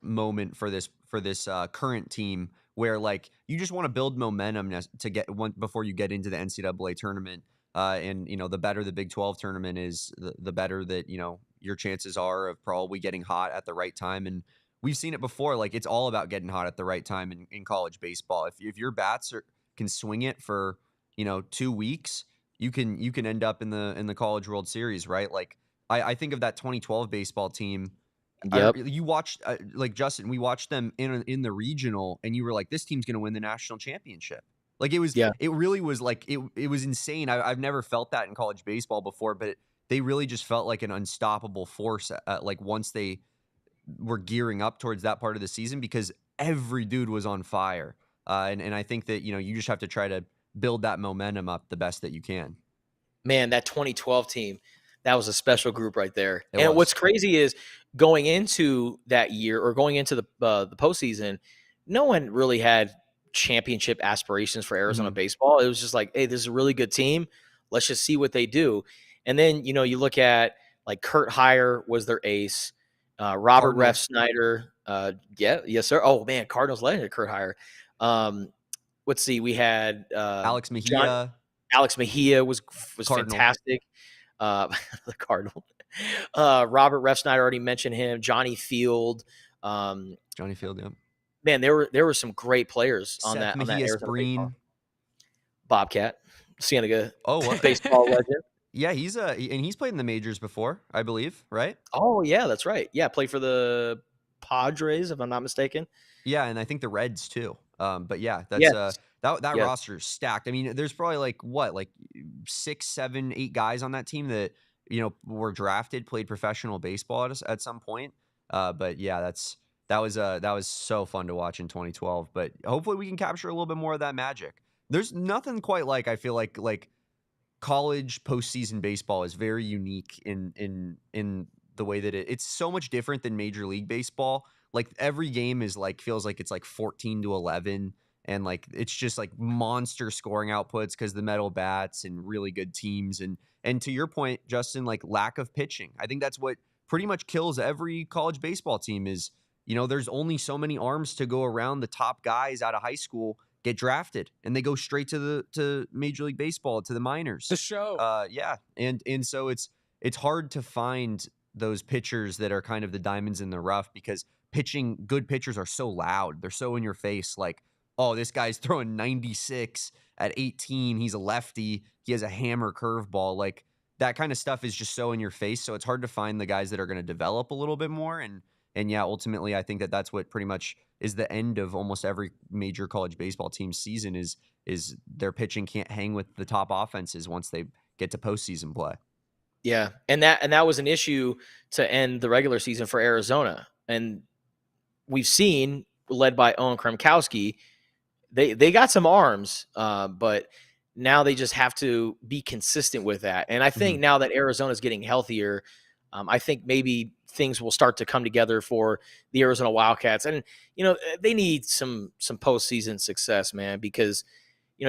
moment for this current team, where like you just want to build momentum to get one before you get into the NCAA tournament. And the better the Big 12 tournament is, the better that your chances are of probably getting hot at the right time and we've seen it before. Like, it's all about getting hot at the right time in college baseball. If your bats can swing it for 2 weeks, you can end up in the College World Series, right? Like, I think of that 2012 baseball team. Yep. You watched like Justin, we watched them in the regional, and you were like, this team's going to win the national championship. Like, it really was like, it was insane. I've never felt that in college baseball before, but they really just felt like an unstoppable force. Like, once they were gearing up towards that part of the season, because every dude was on fire. And I think that, you just have to try to build that momentum up the best that you can. Man, that 2012 team, that was a special group right there. What's crazy is going into that year, or going into the postseason, no one really had championship aspirations for Arizona baseball. It was just like, hey, this is a really good team. Let's just see what they do. And then, you look at, like, Kurt Heyer was their ace. Robert Refsnyder. Yes, sir. Oh, man, Cardinals legend, Kurt Heyer. Let's see. We had Alex Mejia. Alex Mejia was fantastic. The Cardinal. Robert Refsnyder, already mentioned him. Johnny Field. Johnny Field, yeah. Man, there were some great players on Seth that. Mejia, On that Spreen. Bobcat, Cienega. Oh, what? Baseball legend. Yeah, he's played in the majors before, I believe, right? Oh, yeah, that's right. Yeah, played for the Padres, if I'm not mistaken. Yeah, and I think the Reds too. But yeah, that's that roster is stacked. I mean, there's probably like 6, 7, 8 guys on that team that were drafted, played professional baseball at some point. But yeah, that was so fun to watch in 2012. But hopefully we can capture a little bit more of that magic. There's nothing quite like, I feel like college postseason baseball is very unique in the way that it's so much different than Major League Baseball. Like, every game is feels like it's 14-11, and it's just monster scoring outputs because the metal bats and really good teams. And to your point, Justin, lack of pitching. I think that's what pretty much kills every college baseball team is, there's only so many arms to go around. The top guys out of high school get drafted and they go straight to Major League Baseball, to the minors. The show. Yeah. And so it's hard to find those pitchers that are kind of the diamonds in the rough, because good pitchers are so loud. They're so in your face. Like, oh, this guy's throwing 96 at 18. He's a lefty. He has a hammer curveball. Like, that kind of stuff is just so in your face. So it's hard to find the guys that are going to develop a little bit more. And yeah, ultimately, I think that's what pretty much is the end of almost every major college baseball team's season is their pitching can't hang with the top offenses once they get to postseason play. Yeah, and that was an issue to end the regular season for Arizona. And we've seen, led by Owen Kremkowski, they got some arms, but now they just have to be consistent with that. And I think now that Arizona's getting healthier, I think maybe things will start to come together for the Arizona Wildcats. And, they need some postseason success, man, because,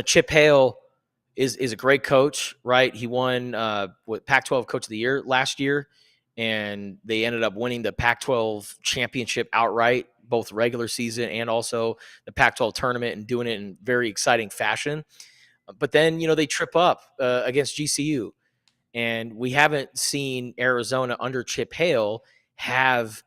Chip Hale is a great coach, right? He won Pac-12 Coach of the Year last year, and they ended up winning the Pac-12 championship outright, both regular season and also the Pac-12 tournament, and doing it in very exciting fashion. But then, they trip up against GCU. And we haven't seen Arizona under Chip Hale have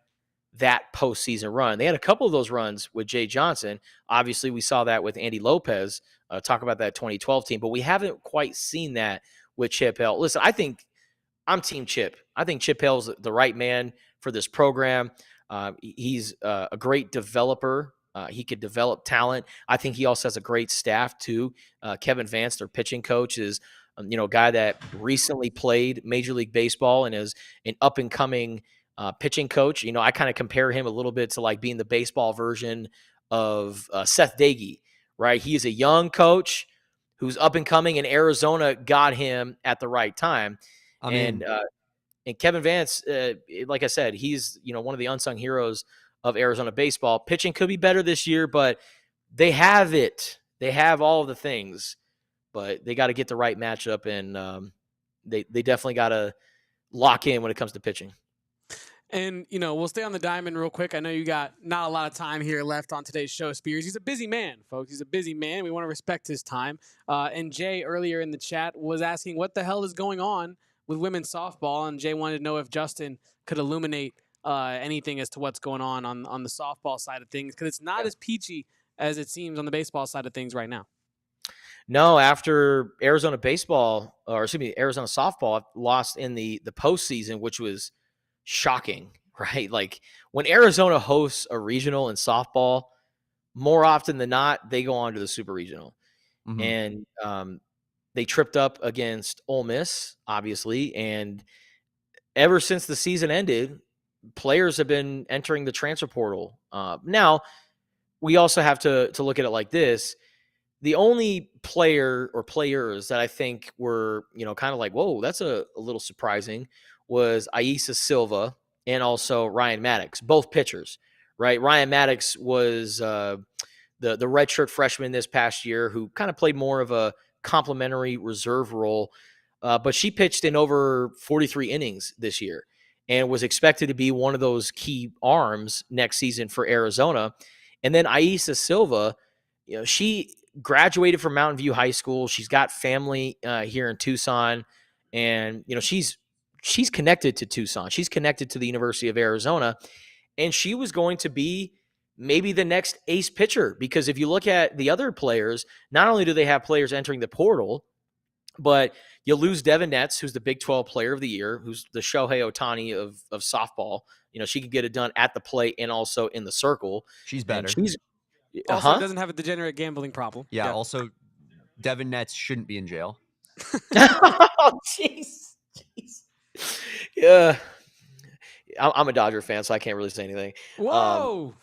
that postseason run. They had a couple of those runs with Jay Johnson. Obviously, we saw that with Andy Lopez. Talk about that 2012 team. But we haven't quite seen that with Chip Hale. Listen, I think I'm Team Chip. I think Chip Hale's the right man for this program. He's a great developer. He could develop talent. I think he also has a great staff, too. Kevin Vance, their pitching coach, is a guy that recently played Major League Baseball and is an up-and-coming pitching coach. I kind of compare him a little bit to being the baseball version of Seth Dagey, right? He is a young coach who's up-and-coming, and Arizona got him at the right time. And Kevin Vance, like I said, he's one of the unsung heroes of Arizona baseball. Pitching could be better this year, but they have it. They have all of the things. But they got to get the right matchup, and they definitely got to lock in when it comes to pitching. And, we'll stay on the diamond real quick. I know you got not a lot of time here left on today's show, Spears. He's a busy man, folks. He's a busy man. We want to respect his time. And Jay, earlier in the chat, was asking what the hell is going on with women's softball, and Jay wanted to know if Justin could illuminate anything as to what's going on the softball side of things, because it's not as peachy as it seems on the baseball side of things right now. No, after Arizona softball lost in the postseason, which was shocking, right? Like when Arizona hosts a regional in softball, more often than not, they go on to the super regional. And they tripped up against Ole Miss, obviously. And ever since the season ended, players have been entering the transfer portal. Now, we also have to look at it like this. The only player or players that I think were, kind of like, whoa, that's a little surprising, was Aisa Silva and also Ryan Maddox, both pitchers, right? Ryan Maddox was the redshirt freshman this past year who kind of played more of a complimentary reserve role, but she pitched in over 43 innings this year and was expected to be one of those key arms next season for Arizona. And then Aisa Silva, she graduated from Mountain View High School. She's got family here in Tucson, and she's connected to Tucson. She's connected to the University of Arizona, and she was going to be maybe the next ace pitcher, because if you look at the other players, not only do they have players entering the portal, but you lose Devin Netz, who's the Big 12 Player of the Year, who's the Shohei Ohtani of softball. She can get it done at the plate and also in the circle. She's better. Also doesn't have a degenerate gambling problem. Yeah. Also, Devin Netz shouldn't be in jail. Oh, jeez. Yeah. I'm a Dodger fan, so I can't really say anything. Whoa.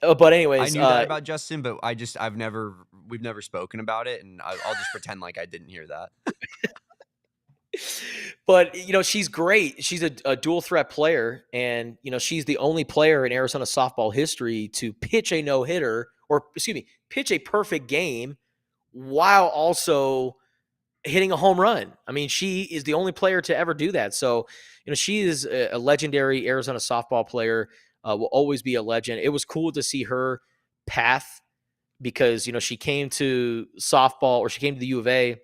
But anyways, I knew that about Justin, but we've never spoken about it, and I'll just pretend like I didn't hear that. But she's great. She's a dual threat player, and she's the only player in Arizona softball history to pitch a no-hitter, or pitch a perfect game while also hitting a home run. I mean, she is the only player to ever do that. So, she is a legendary Arizona softball player, will always be a legend. It was cool to see her path because, she came to softball, or she came to the U of A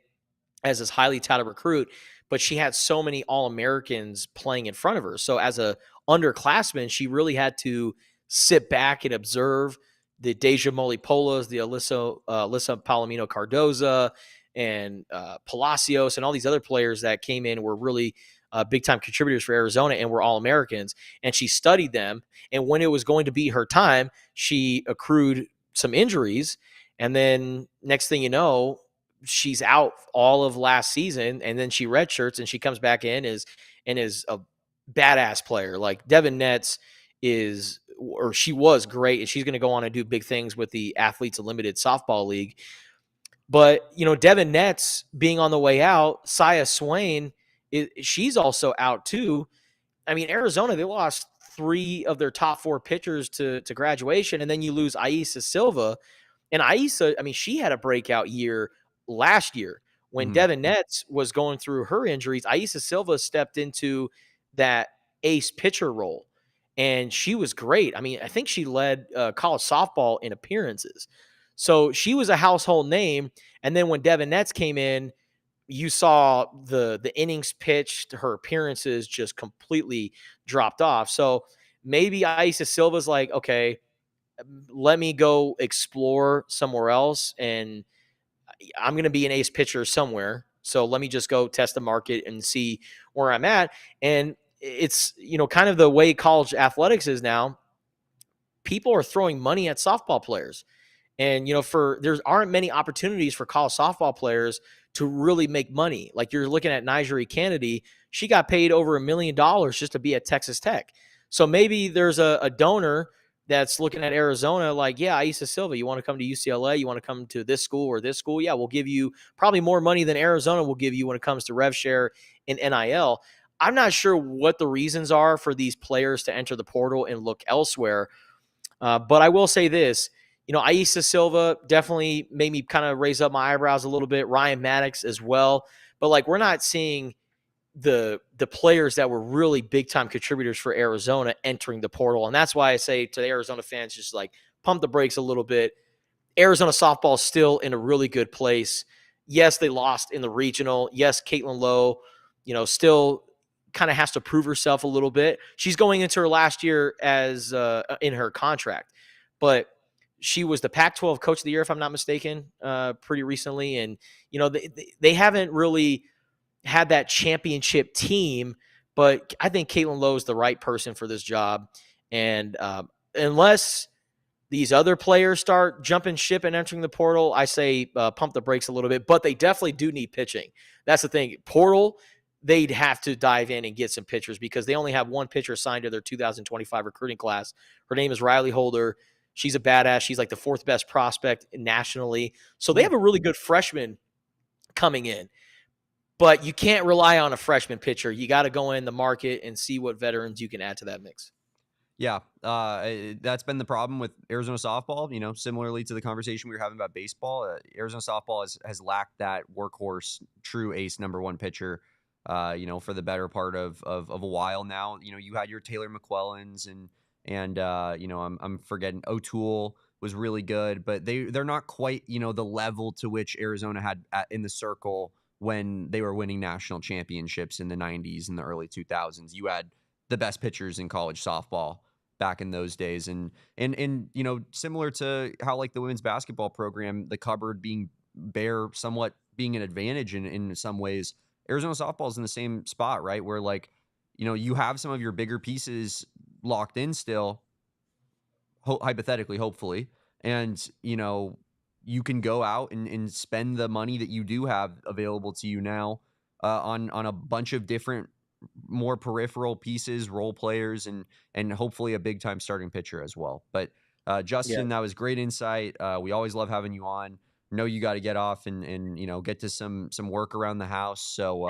as this highly touted recruit, but she had so many All-Americans playing in front of her. So as a underclassman, she really had to sit back and observe the Deja Molipolas, the Alyssa Palomino Cardoza, and Palacios, and all these other players that came in were really big-time contributors for Arizona and were All-Americans. And she studied them. And when it was going to be her time, she accrued some injuries. And then next thing you know, she's out all of last season, and then she redshirts and she comes back in is a badass player. Like Devin Netz she was great, and she's going to go on and do big things with the Athletes Unlimited softball league. But, Devin Netz being on the way out, Saya Swain, she's also out too. I mean, Arizona, they lost 3 of their top 4 pitchers to graduation, and then you lose Aisa Silva. And Aisa, I mean, she had a breakout year last year when Devin Netz was going through her injuries. Aisa Silva stepped into that ace pitcher role, and she was great. I mean, I think she led college softball in appearances. So she was a household name. And then when Devin Netz came in, you saw the innings pitched, her appearances just completely dropped off. So maybe Aisa Silva's like, okay, let me go explore somewhere else, and I'm going to be an ace pitcher somewhere. So let me just go test the market and see where I'm at. And it's, kind of the way college athletics is now. People are throwing money at softball players. And, there aren't many opportunities for college softball players to really make money. Like you're looking at Nigeri Kennedy. She got paid over $1 million just to be at Texas Tech. So maybe there's a donor that's looking at Arizona like, yeah, Aisa Silva, you want to come to UCLA? You want to come to this school or this school? Yeah, we'll give you probably more money than Arizona will give you when it comes to rev share and NIL. I'm not sure what the reasons are for these players to enter the portal and look elsewhere. But I will say this, Aisa Silva definitely made me kind of raise up my eyebrows a little bit. Ryan Maddox as well. But we're not seeing the players that were really big-time contributors for Arizona entering the portal. And that's why I say to the Arizona fans, just pump the brakes a little bit. Arizona softball is still in a really good place. Yes, they lost in the regional. Yes, Caitlin Lowe, still kind of has to prove herself a little bit. She's going into her last year as in her contract, but she was the Pac-12 Coach of the Year, if I'm not mistaken, pretty recently. And, they haven't really had that championship team, but I think Caitlin Lowe is the right person for this job. And unless these other players start jumping ship and entering the portal, I say pump the brakes a little bit, but they definitely do need pitching. That's the thing. Portal, they'd have to dive in and get some pitchers because they only have one pitcher signed to their 2025 recruiting class. Her name is Riley Holder. She's a badass. She's like the 4th best prospect nationally. So they have a really good freshman coming in. But you can't rely on a freshman pitcher. You got to go in the market and see what veterans you can add to that mix. Yeah, that's been the problem with Arizona softball. Similarly to the conversation we were having about baseball, Arizona softball has lacked that workhorse, true ace number 1 pitcher. For the better part of a while now. You had your Taylor McClellans and I'm forgetting O'Toole was really good, but they're not quite the level to which Arizona had in the circle when they were winning national championships in the 90s and the early 2000s. You had the best pitchers in college softball back in those days. And similar to how like the women's basketball program, the cupboard being bare, somewhat being an advantage in some ways, Arizona softball is in the same spot, right? Where you have some of your bigger pieces locked in still, hypothetically, hopefully. And, you can go out and spend the money that you do have available to you now on a bunch of different, more peripheral pieces, role players, and hopefully a big time starting pitcher as well. But Justin, that was great insight. We always love having you on. Know you got to get off and get to some work around the house. So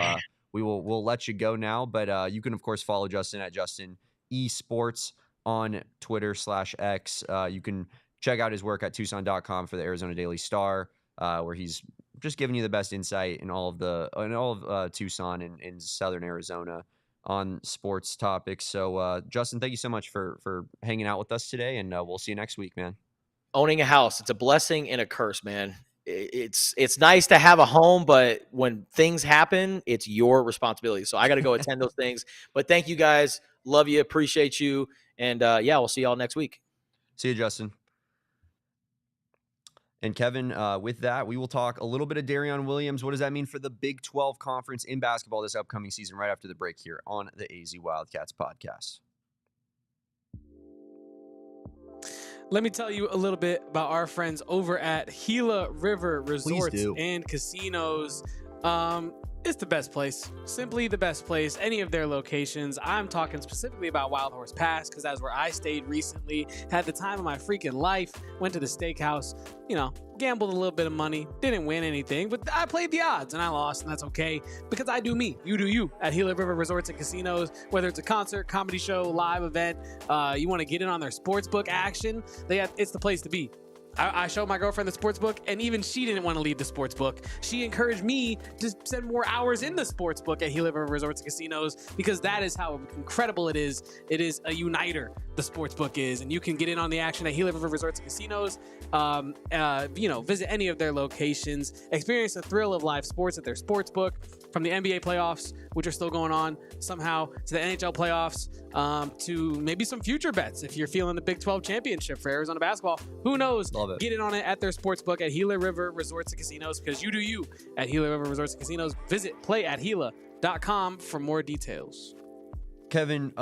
we'll let you go now. But you can of course follow Justin at Justin Esports on Twitter /X. You can check out his work at Tucson.com for the Arizona Daily Star, where he's just giving you the best insight in all of Tucson and Southern Arizona on sports topics. So Justin, thank you so much for hanging out with us today, and we'll see you next week, man. Owning a house, it's a blessing and a curse, man. It's nice to have a home, but when things happen, it's your responsibility. So I got to go attend those things. But thank you guys. Love you. Appreciate you. And we'll see y'all next week. See you, Justin. And Kevin, with that, we will talk a little bit of Darrion Williams. What does that mean for the Big 12 conference in basketball this upcoming season right after the break here on the AZ Wildcats podcast. Let me tell you a little bit about our friends over at Gila River Resorts and Casinos. It's the best place, simply the best place, any of their locations. I'm talking specifically about Wild Horse Pass because that's where I stayed recently, had the time of my freaking life, went to the steakhouse, gambled a little bit of money, didn't win anything, but I played the odds and I lost, and that's okay because I do me, you do you at Gila River Resorts and Casinos. Whether it's a concert, comedy show, live event, you want to get in on their sportsbook action, it's the place to be. I showed my girlfriend the sports book, and even she didn't want to leave the sports book. She encouraged me to spend more hours in the sports book at Gila River Resorts and Casinos because that is how incredible it is. It is a uniter, the sports book is, and you can get in on the action at Gila River Resorts and Casinos. Visit any of their locations, experience the thrill of live sports at their sports book, from the NBA playoffs, which are still going on somehow, to the NHL playoffs, to maybe some future bets if you're feeling the Big 12 championship for Arizona basketball. Who knows? Love it. Get in on it at their sportsbook at Gila River Resorts and Casinos because you do you at Gila River Resorts and Casinos. Visit playatgila.com for more details. Kevin,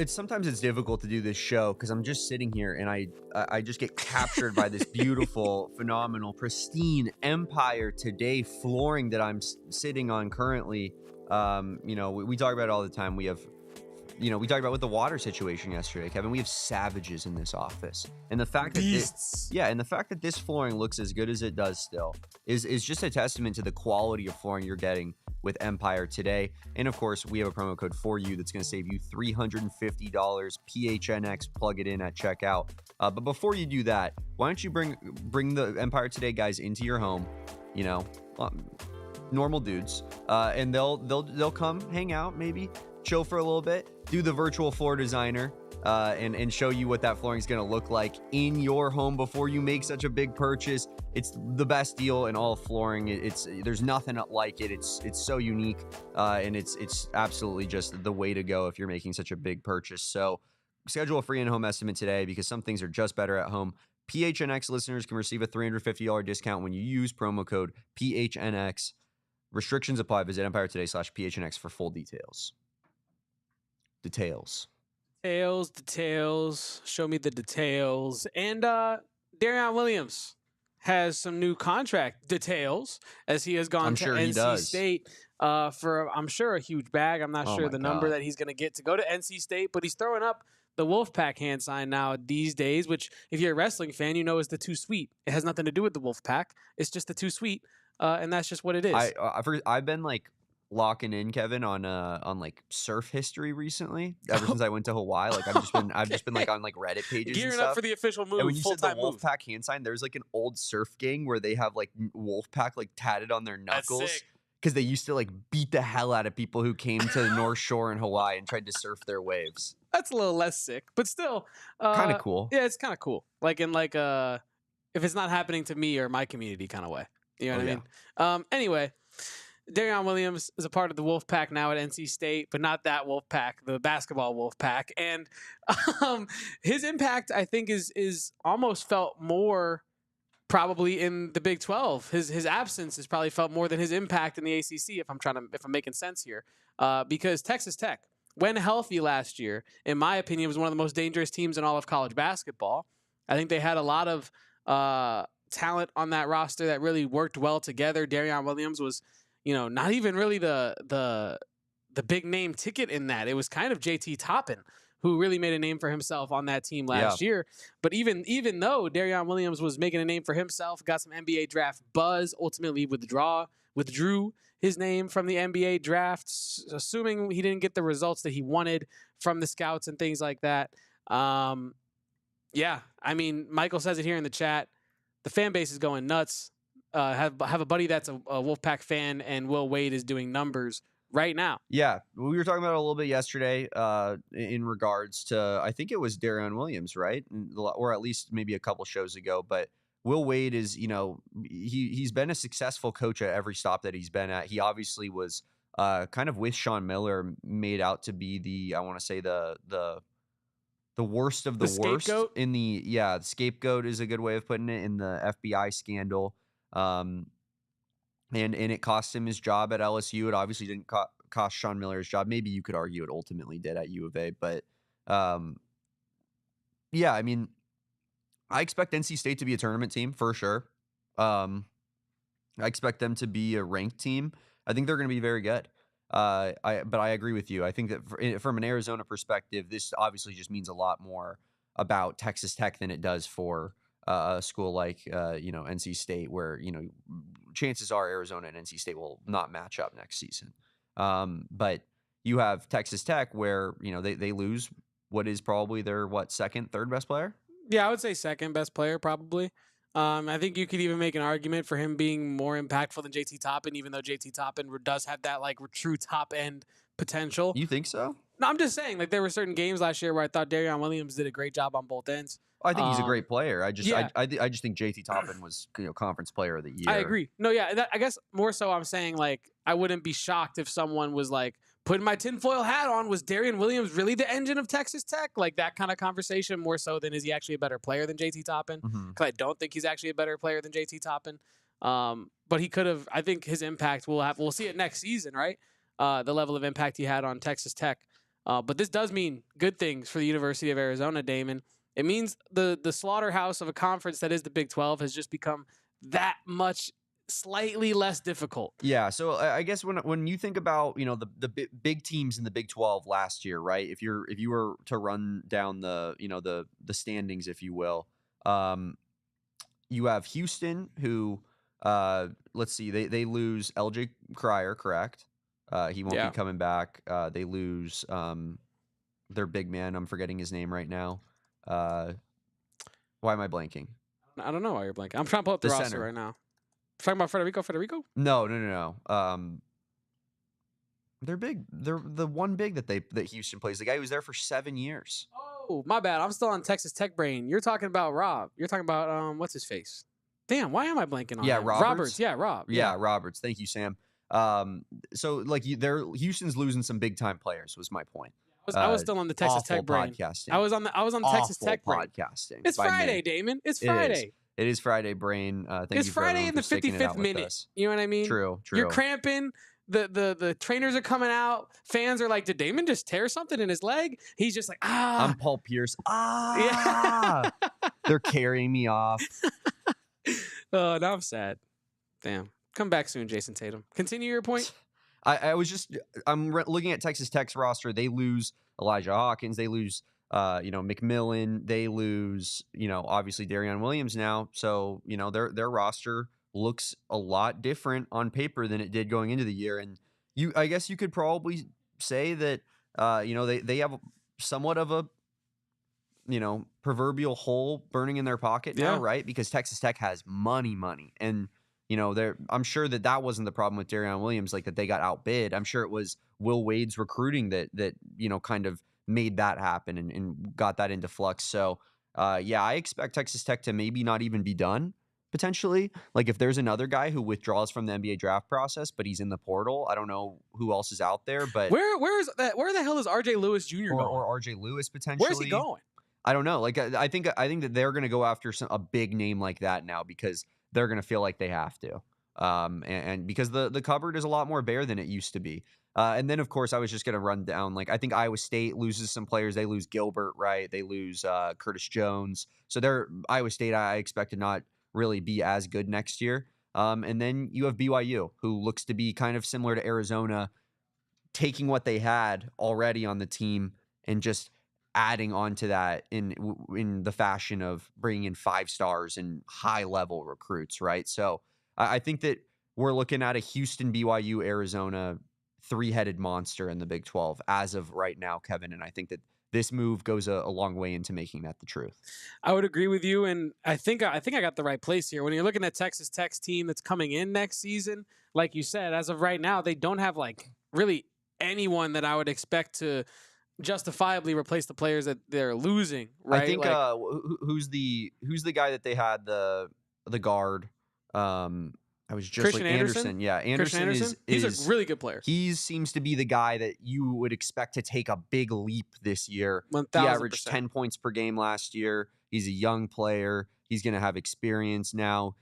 sometimes it's difficult to do this show because I'm just sitting here and I just get captured by this beautiful, phenomenal, pristine Empire Today flooring that I'm sitting on currently. We talk about it all the time. We talked about with the water situation yesterday, Kevin. We have savages in this office, and the fact that this flooring looks as good as it does still is just a testament to the quality of flooring you're getting with Empire Today. And of course, we have a promo code for you that's going to save you $350 PHNX. Plug it in at checkout. But before you do that, why don't you bring the Empire Today guys into your home? Normal dudes, and they'll come hang out, maybe chill for a little bit, do the virtual floor designer, and show you what that flooring is going to look like in your home before you make such a big purchase. it's the best deal in all of flooring. There's nothing like it. It's so unique, and it's absolutely just the way to go if you're making such a big purchase. So schedule a free in-home estimate today because some things are just better at home. PHNX listeners can receive a $350 discount when you use promo code PHNX. Restrictions apply. Visit EmpireToday.com/PHNX for full details. Details. Show me the details. And Darrion Williams has some new contract details as he has gone to NC State for, I'm sure, a huge bag. I'm not sure the number that he's going to get to go to NC State, but he's throwing up the Wolfpack hand sign now these days, which if you're a wrestling fan, you know is the Too Sweet. It has nothing to do with the Wolfpack. It's just the Too Sweet, and that's just what it is. I've been like locking in, Kevin, on like surf history recently. Ever since I went to Hawaii, like I've just been like on like Reddit pages gearing and stuff. Up for the official move. And when you said the move. Wolfpack hand sign, there's like an old surf gang where they have like Wolfpack like tatted on their knuckles because they used to like beat the hell out of people who came to the North Shore in Hawaii and tried to surf their waves. That's a little less sick, but still kind of cool. Yeah, it's kind of cool. Like in like if it's not happening to me or my community kind of way. You know what I mean? Anyway, Darrion Williams is a part of the Wolfpack now at NC State, but not that Wolfpack, the basketball Wolfpack. And his impact, I think, is almost felt more probably in the Big 12. His absence is probably felt more than his impact in the ACC. If I'm making sense here, because Texas Tech, when healthy last year, in my opinion, was one of the most dangerous teams in all of college basketball. I think they had a lot of talent on that roster that really worked well together. Darrion Williams was, not even really the big name ticket in that. It was kind of JT Toppin who really made a name for himself on that team last year. But even though Darrion Williams was making a name for himself, got some NBA draft buzz, ultimately withdrew his name from the NBA draft, assuming he didn't get the results that he wanted from the scouts and things like that. Michael says it here in the chat. The fan base is going nuts. Have a buddy that's a Wolfpack fan, and Will Wade is doing numbers right now. Yeah, we were talking about it a little bit yesterday in regards to, I think it was Darrion Williams, right? Or at least maybe a couple shows ago. But Will Wade is, he's been a successful coach at every stop that he's been at. He obviously was kind of with Sean Miller made out to be the worst of the worst scapegoat? in the scapegoat is a good way of putting it, in the FBI scandal. And it cost him his job at LSU. It obviously didn't cost Sean Miller his job. Maybe you could argue it ultimately did at U of A, but I expect NC State to be a tournament team for sure. I expect them to be a ranked team. I think they're going to be very good. But I agree with you. I think that from an Arizona perspective, this obviously just means a lot more about Texas Tech than it does for a school like NC State, where chances are Arizona and NC State will not match up next season. But you have Texas Tech, where they lose what is probably their second, third best player. Yeah, I would say second best player probably. I think you could even make an argument for him being more impactful than JT Toppin, even though JT Toppin does have that true top end potential. You think so? No, I'm just saying, there were certain games last year where I thought Darrion Williams did a great job on both ends. I think he's a great player. I just think JT Toppin was conference player of the year. I agree. No, yeah, I guess more so I'm saying I wouldn't be shocked if someone was putting my tinfoil hat on. Was Darrion Williams really the engine of Texas Tech? That kind of conversation, more so than is he actually a better player than JT Toppin? Because I don't think he's actually a better player than JT Toppin. But he could have. I think his impact we'll see it next season, right? The level of impact he had on Texas Tech. But this does mean good things for the University of Arizona, Damon. It means the slaughterhouse of a conference that is the Big 12 has just become that much slightly less difficult. Yeah, so I guess when you think about the big teams in the Big 12 last year, right? If you were to run down the standings, if you will, you have Houston, who let's see, they lose LJ Cryer, correct? He won't be coming back. They lose their big man. I'm forgetting his name right now. Why am I blanking? I don't know why you're blanking. I'm trying to pull up the roster right now. Talking about Federico? No. They're big. They're the one big that Houston plays. The guy who was there for 7 years. Oh, my bad. I'm still on Texas Tech brain. You're talking about Rob. You're talking about what's his face? Damn, why am I blanking on that? Roberts. Yeah, Rob. Yeah, Roberts. Thank you, Sam. So like Houston's losing some big time players was my point. I was still on the Texas Tech brain. Podcasting. I was on the Texas Tech brain. Podcasting. It's Friday, Damon. It's Friday. It is Friday, brain. Thank it's you for Friday in the sticking it out 55th with minute. us. You know what I mean? True. You're cramping. The trainers are coming out. Fans are like, did Damon just tear something in his leg? He's just like, I'm Paul Pierce. Yeah. They're carrying me off. Oh, now I'm sad. Damn. Come back soon, Jason Tatum. Continue your point. I'm looking at Texas Tech's roster. They lose Elijah Hawkins. They lose, McMillan. They lose, obviously Darrion Williams now. So, their roster looks a lot different on paper than it did going into the year. And I guess you could probably say that, they have somewhat of a, proverbial hole burning in their pocket now, right? Because Texas Tech has money. And, I'm sure that wasn't the problem with Darrion Williams, like that they got outbid. I'm sure it was Will Wade's recruiting that kind of made that happen and got that into flux. So, I expect Texas Tech to maybe not even be done potentially. Like if there's another guy who withdraws from the NBA draft process, but he's in the portal, I don't know who else is out there. But where the hell is RJ Lewis Jr. going? Or RJ Lewis potentially? Where's he going? I don't know. Like I think that they're going to go after a big name like that now because they're going to feel like they have to. And because the cupboard is a lot more bare than it used to be. And then, of course, I was just going to run down, like, I think Iowa State loses some players. They lose Gilbert, right? They lose Curtis Jones. So Iowa State, I expect to not really be as good next year. And then you have BYU, who looks to be kind of similar to Arizona, taking what they had already on the team and just adding on to that in the fashion of bringing in 5 stars and high-level recruits, right? So I think that we're looking at a Houston, BYU, Arizona 3-headed monster in the Big 12 as of right now, Kevin. And I think that this move goes a long way into making that the truth. I would agree with you, and I think I got the right place here. When you're looking at Texas Tech's team that's coming in next season, like you said, as of right now, they don't have like really anyone that I would expect to justifiably replace the players that they're losing. Right? I think who's the guy that they had the guard. I was just Christian like Anderson. Yeah, Anderson is he's a really good player. He seems to be the guy that you would expect to take a big leap this year. 1000%. He averaged 10 points per game last year. He's a young player. He's going to have experience now.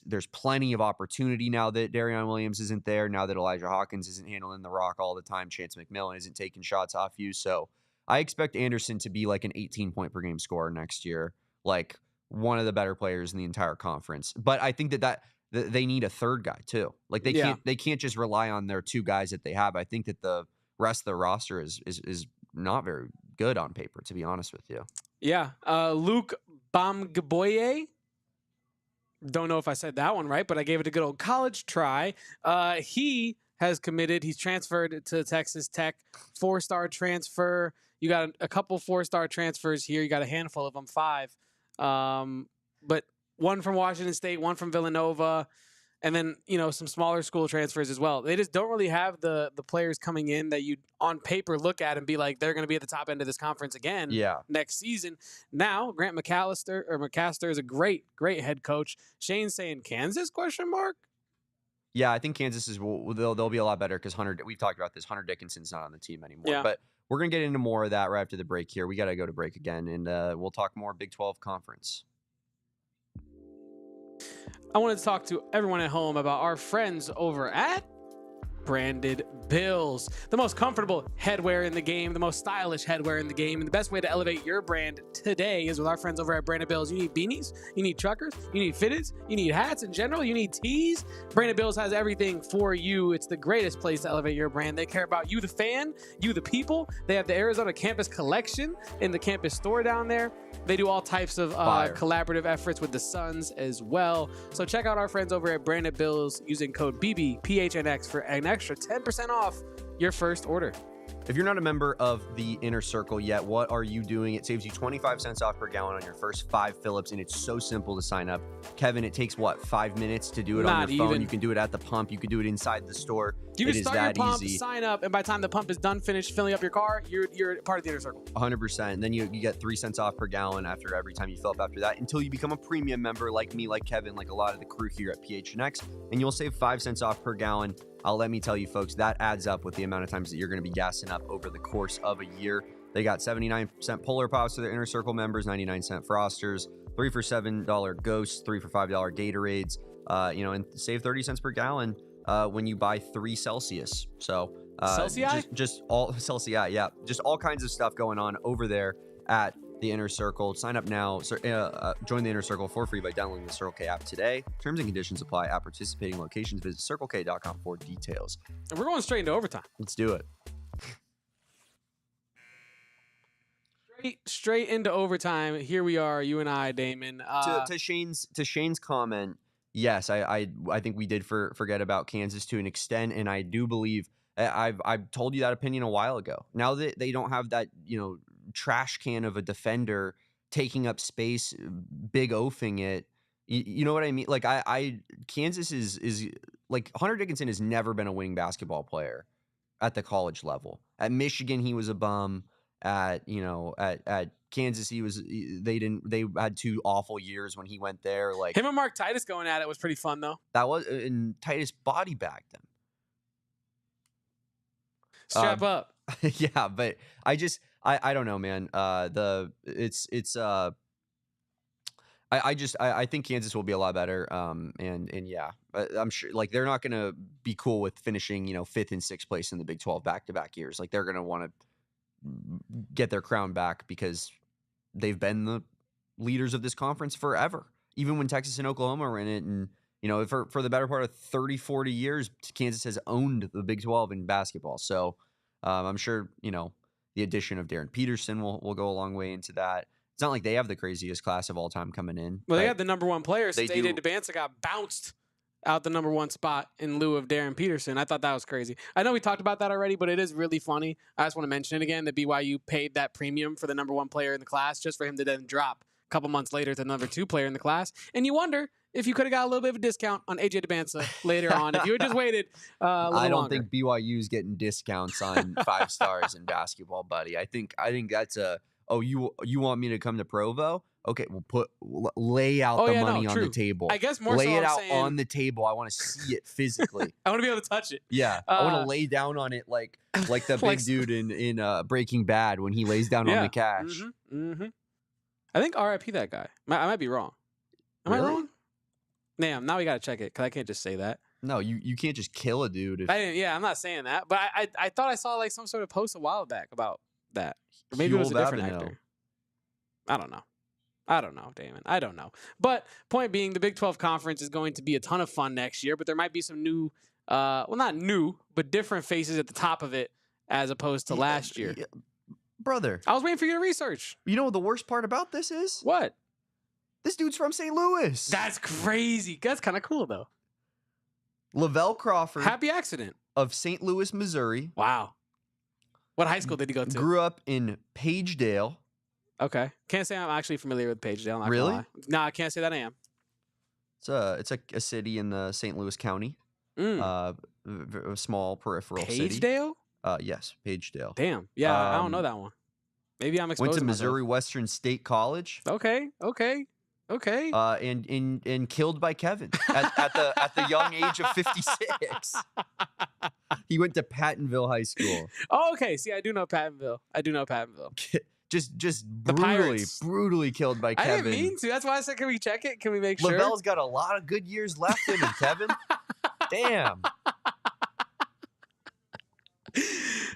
There's plenty of opportunity now that Darrion Williams isn't there, now that Elijah Hawkins isn't handling the rock all the time, Chance McMillan isn't taking shots off you. So I expect Anderson to be like an 18-point per game scorer next year, like one of the better players in the entire conference. But I think that they need a third guy too. Like they can't just rely on their 2 guys that they have. I think that the rest of the roster is not very good on paper, to be honest with you. Yeah. Luke Bamgboye. Don't know if I said that one right, but I gave it a good old college try. He has committed. He's transferred to Texas Tech. 4-star transfer. You got a couple 4-star transfers here. You got a handful of them, 5. But one from Washington State, one from Villanova, and then, some smaller school transfers as well. They just don't really have the players coming in that you on paper look at and be like, they're going to be at the top end of this conference again next season. Now, Grant McCaster is a great, great head coach. Shane's saying Kansas, ? Yeah, I think Kansas they'll be a lot better because we've talked about this. Hunter Dickinson's not on the team anymore. Yeah. But we're going to get into more of that right after the break here. We got to go to break again, and we'll talk more Big 12 conference. I wanted to talk to everyone at home about our friends over at Branded Bills. The most comfortable headwear in the game, the most stylish headwear in the game, and the best way to elevate your brand today is with our friends over at Branded Bills. You need beanies, you need truckers, you need fitteds, you need hats in general, you need tees. Branded Bills has everything for you. It's the greatest place to elevate your brand. They care about you, the fan, you, the people. They have the Arizona Campus Collection in the campus store down there. They do all types of collaborative efforts with the Suns as well. So check out our friends over at Branded Bills using code BBPHNX for an extra 10% off your first order. If you're not a member of the Inner Circle yet, what are you doing? It saves you 25 cents off per gallon on your first 5 fill-ups, and it's so simple to sign up. Kevin, it takes, 5 minutes to do it on your phone? You can do it at the pump. You can do it inside the store. You can start your pump, sign up, and by the time the pump is done, finished filling up your car, you're part of the Inner Circle. 100%. And then you get 3 cents off per gallon after every time you fill up after that, until you become a premium member like me, like Kevin, like a lot of the crew here at PHNX, and you'll save 5 cents off per gallon. Let me tell you, folks, that adds up with the amount of times that you're going to be gassing up over the course of a year. They got 79-cent Polar Pops for their Inner Circle members, 99-cent Frosters, 3 for $7 Ghosts, 3 for $5 Gatorades, and save 30 cents per gallon when you buy 3 Celsius. So Celsius? Just all Celsius, yeah. Just all kinds of stuff going on over there at the Inner Circle. Sign up now. Join the Inner Circle for free by downloading the Circle K app today. Terms and conditions apply at participating locations. Visit CircleK.com for details. And we're going straight into overtime. Let's do it. Straight into overtime. Here we are, you and I, Damon. To Shane's comment, yes, I think we did forget about Kansas to an extent, and I do believe I've told you that opinion a while ago. Now that they don't have that, trash can of a defender taking up space, big oafing it. You know what I mean? Like Kansas is like Hunter Dickinson has never been a winning basketball player at the college level. At Michigan, he was a bum. At Kansas, they had 2 awful years when he went there. Like him and Mark Titus going at it was pretty fun though. That was, and Titus body bagged him. Strap up. Yeah, but I don't know, man. I think Kansas will be a lot better. And yeah, I'm sure like they're not gonna be cool with finishing 5th and 6th place in the Big 12 back-to-back years. Like they're gonna want to get their crown back because they've been the leaders of this conference forever. Even when Texas and Oklahoma were in it, and for the better part of 30, 40 years, Kansas has owned the Big 12 in basketball. So I'm sure the addition of Darren Peterson will go a long way into that. It's not like they have the craziest class of all time coming in. Well, they have the number 1 player. Since AJ DeBanza got bounced out the number 1 spot in lieu of Darren Peterson. I thought that was crazy. I know we talked about that already, but it is really funny. I just want to mention it again, that BYU paid that premium for the number 1 player in the class just for him to then drop a couple months later to the number 2 player in the class. And you wonder if you could have got a little bit of a discount on AJ DeBanza later on if you had just waited a little longer. I don't think BYU's getting discounts on 5 stars in basketball, buddy. I think that's you want me to come to Provo? Okay, we'll lay out the money on the table. I guess more lay so it I'm out saying, on the table. I want to see it physically. I want to be able to touch it. Yeah, I want to lay down on it like the big dude in Breaking Bad when he lays down on the cash. Mm-hmm, mm-hmm. I think RIP that guy. I might be wrong. Am I wrong? Damn, now we got to check it because I can't just say that. No, you can't just kill a dude. I'm not saying that. But I thought I saw like some sort of post a while back about that. Or maybe it was a different actor. I don't know, Damon. I don't know. But point being, the Big 12 Conference is going to be a ton of fun next year, but there might be some new, not new, but different faces at the top of it as opposed to last year. Brother. I was waiting for you to research. You know what the worst part about this is? What? This dude's from St. Louis. That's crazy. That's kind of cool, though. Lavelle Crawford. Happy accident. Of St. Louis, Missouri. Wow. What high school did he go to? Grew up in Pagedale. Okay. Can't say I'm actually familiar with Pagedale. Not really? No, I can't say that I am. It's a city in the St. Louis County. A small peripheral city. Pagedale? Yes, Pagedale. Damn. Yeah, I don't know that one. Maybe I'm exposed. Went to Missouri Western State College. Okay. And killed by Kevin at the young age of 56. He went to Pattonville High School. Oh, okay. See, I do know Pattonville. Just brutally killed by Kevin. I didn't mean to. That's why I said, can we check it? Can we make sure? Lavelle's got a lot of good years left in him, Kevin. Damn.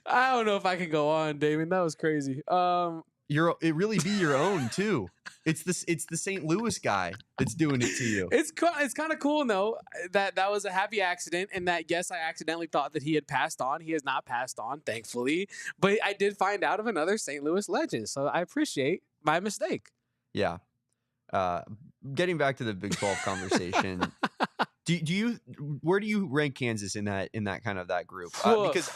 I don't know if I can go on, Damon. That was crazy. It really be your own too. It's the St. Louis guy that's doing it to you. It's kind of cool though that was a happy accident, and that yes, I accidentally thought that he had passed on. He has not passed on, thankfully. But I did find out of another St. Louis legend, so I appreciate my mistake. Yeah. Getting back to the Big 12 conversation, Where do you rank Kansas in that kind of that group? Because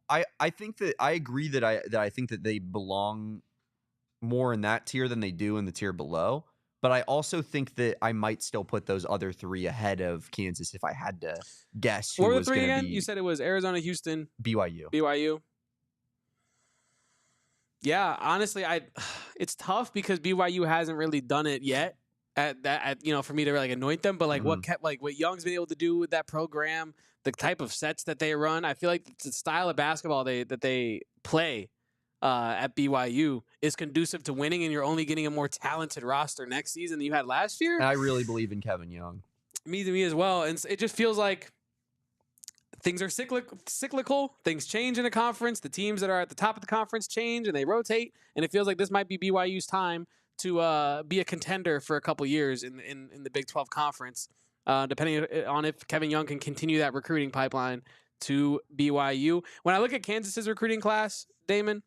I think that I agree that I think that they belong more in that tier than they do in the tier below. But I also think that I might still put those other three ahead of Kansas if I had to guess who what were the was three going to again? be. You said it was Arizona, Houston, BYU. Yeah, honestly, it's tough because BYU hasn't really done it yet. For me to really anoint them, but what Young's been able to do with that program, the type of sets that they run, I feel like the style of basketball that they play at BYU is conducive to winning, and you're only getting a more talented roster next season than you had last year. And I really believe in Kevin Young. Me as well, and it just feels like things are cyclical. Things change in a conference. The teams that are at the top of the conference change, and they rotate, and it feels like this might be BYU's time to be a contender for a couple years in the Big 12 conference, depending on if Kevin Young can continue that recruiting pipeline to BYU. When I look at Kansas's recruiting class, Damon,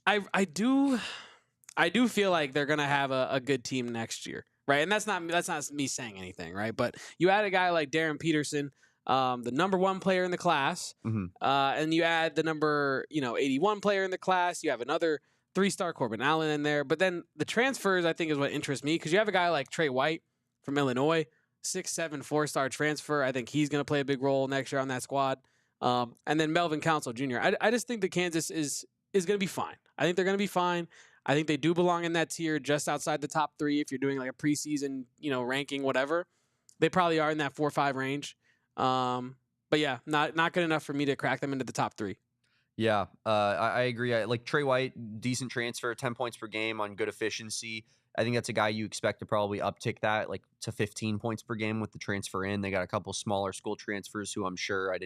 I do feel like they're gonna have a good team next year, right? And that's not me saying anything, right? But you add a guy like Darren Peterson, the number 1 player in the class, and you add the number 81 player in the class. You have another 3-star Corbin Allen in there. But then the transfers, I think, is what interests me, because you have a guy like Trey White from Illinois, 6'7", 4-star transfer. I think he's going to play a big role next year on that squad. And then Melvin Council Jr. I just think that Kansas is going to be fine. I think they're going to be fine. I think they do belong in that tier just outside the top 3 if you're doing like a preseason, ranking, whatever. They probably are in that 4-5 range. But yeah, not good enough for me to crack them into the top 3. Yeah, I agree. I like Trey White, decent transfer, 10 points per game on good efficiency. I think that's a guy you expect to probably uptick that like to 15 points per game with the transfer in. They got a couple smaller school transfers who I'm sure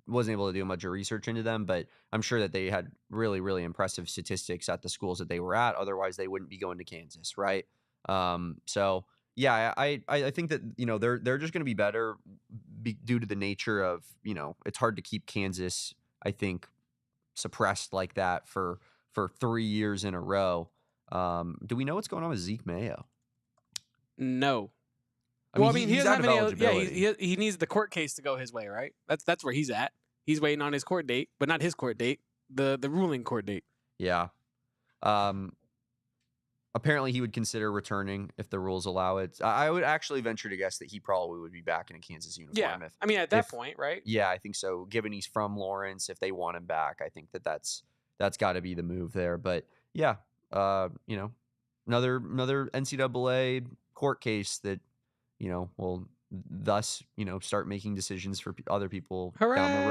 wasn't able to do much research into them, but I'm sure that they had really, really impressive statistics at the schools that they were at. Otherwise, they wouldn't be going to Kansas, right? So yeah, I think that they're just going to be better due to the nature of it's hard to keep Kansas, I think, suppressed like that for 3 years in a row. Do we know what's going on with Zeke Mayo? No. I mean, he doesn't have any eligibility. Yeah, he needs the court case to go his way, right? That's where he's at. He's waiting on his court date, but not his court date, the ruling court date. Yeah. Apparently he would consider returning if the rules allow it. I would actually venture to guess that he probably would be back in a Kansas uniform. Yeah, at that point, right? Yeah, I think so. Given he's from Lawrence, if they want him back, I think that's got to be the move there. But yeah, another NCAA court case that will thus start making decisions for other people down the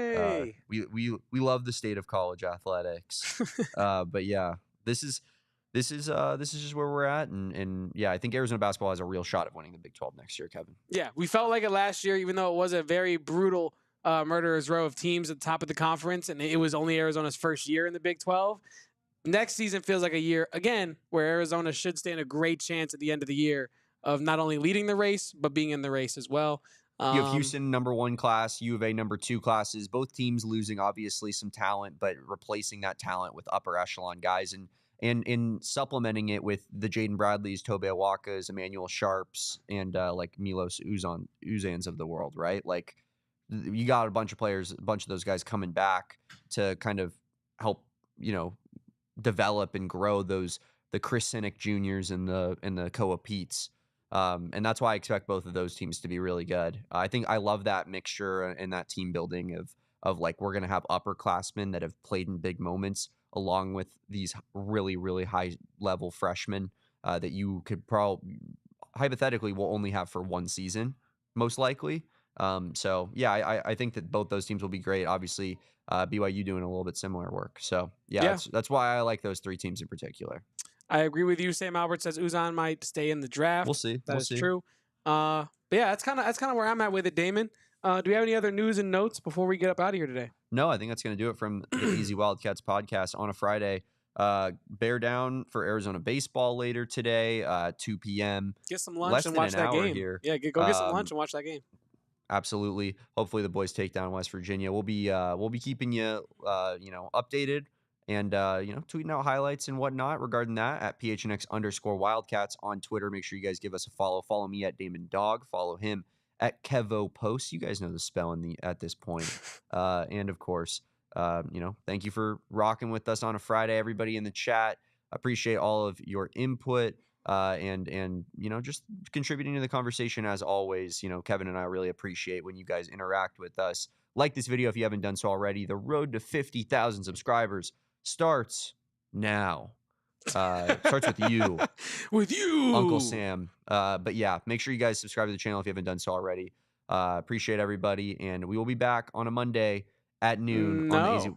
road. We love the state of college athletics, but yeah, this is just where we're at, and yeah, I think Arizona basketball has a real shot of winning the Big 12 next year, Kevin. Yeah, we felt like it last year, even though it was a very brutal murderer's row of teams at the top of the conference, and it was only Arizona's first year in the Big 12. Next season feels like a year, again, where Arizona should stand a great chance at the end of the year of not only leading the race, but being in the race as well. You have Houston number 1 class, U of A number 2 classes, both teams losing obviously some talent, but replacing that talent with upper echelon guys, and in supplementing it with the Jaden Bradleys, Tobe Awakas, Emmanuel Sharps, and like Milos Uzans of the world, right? Like you got a bunch of players, a bunch of those guys coming back to kind of help, develop and grow the Chris Sinek Juniors and the Koa Peets. And that's why I expect both of those teams to be really good. I think I love that mixture and that team building of like, we're going to have upperclassmen that have played in big moments along with these really, really high level freshmen that you could probably hypothetically will only have for 1 season, most likely. So yeah, I think that both those teams will be great. Obviously, BYU doing a little bit similar work. So yeah. That's why I like those 3 teams in particular. I agree with you. Sam Albert says Uzan might stay in the draft. We'll see. That is true. But yeah, that's kind of where I'm at with it, Damon. Do we have any other news and notes before we get up out of here today? No, I think that's going to do it from the Easy Wildcats podcast on a Friday. Bear down for Arizona baseball later today, 2 p.m. Get some lunch and watch that game. Here. Yeah, go get some lunch and watch that game. Absolutely. Hopefully the boys take down West Virginia. We'll be keeping you updated and tweeting out highlights and whatnot regarding that at PHNX_Wildcats on Twitter. Make sure you guys give us a follow. Follow me at Damon Dog. Follow him at Kevo Post. You guys know the spelling at this point. And of course, thank you for rocking with us on a Friday, everybody in the chat. Appreciate all of your input and just contributing to the conversation as always. Kevin and I really appreciate when you guys interact with us. Like this video if you haven't done so already. The road to 50,000 subscribers starts now. Starts with you. With you, Uncle Sam. But yeah, make sure you guys subscribe to the channel if you haven't done so already. Appreciate everybody, and we will be back on a Monday at noon on the Easy.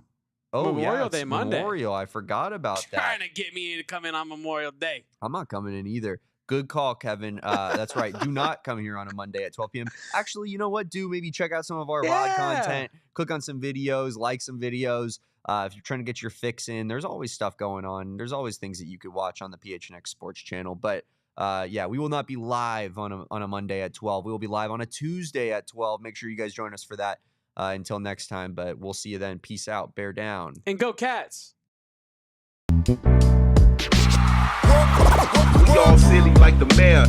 Oh, Memorial Day Monday. Memorial. I forgot about that. Trying to get me to come in on Memorial Day. I'm not coming in either. Good call, Kevin. That's right. Do not come here on a Monday at 12 p.m. Actually, you know what? Do maybe check out some of our VOD content. Click on some videos, like some videos. If you're trying to get your fix in, there's always stuff going on. There's always things that you could watch on the PHNX Sports channel. But we will not be live on a Monday at 12. We will be live on a Tuesday at 12. Make sure you guys join us for that. Until next time, but we'll see you then. Peace out. Bear down. And go Cats. We all silly like the mayor.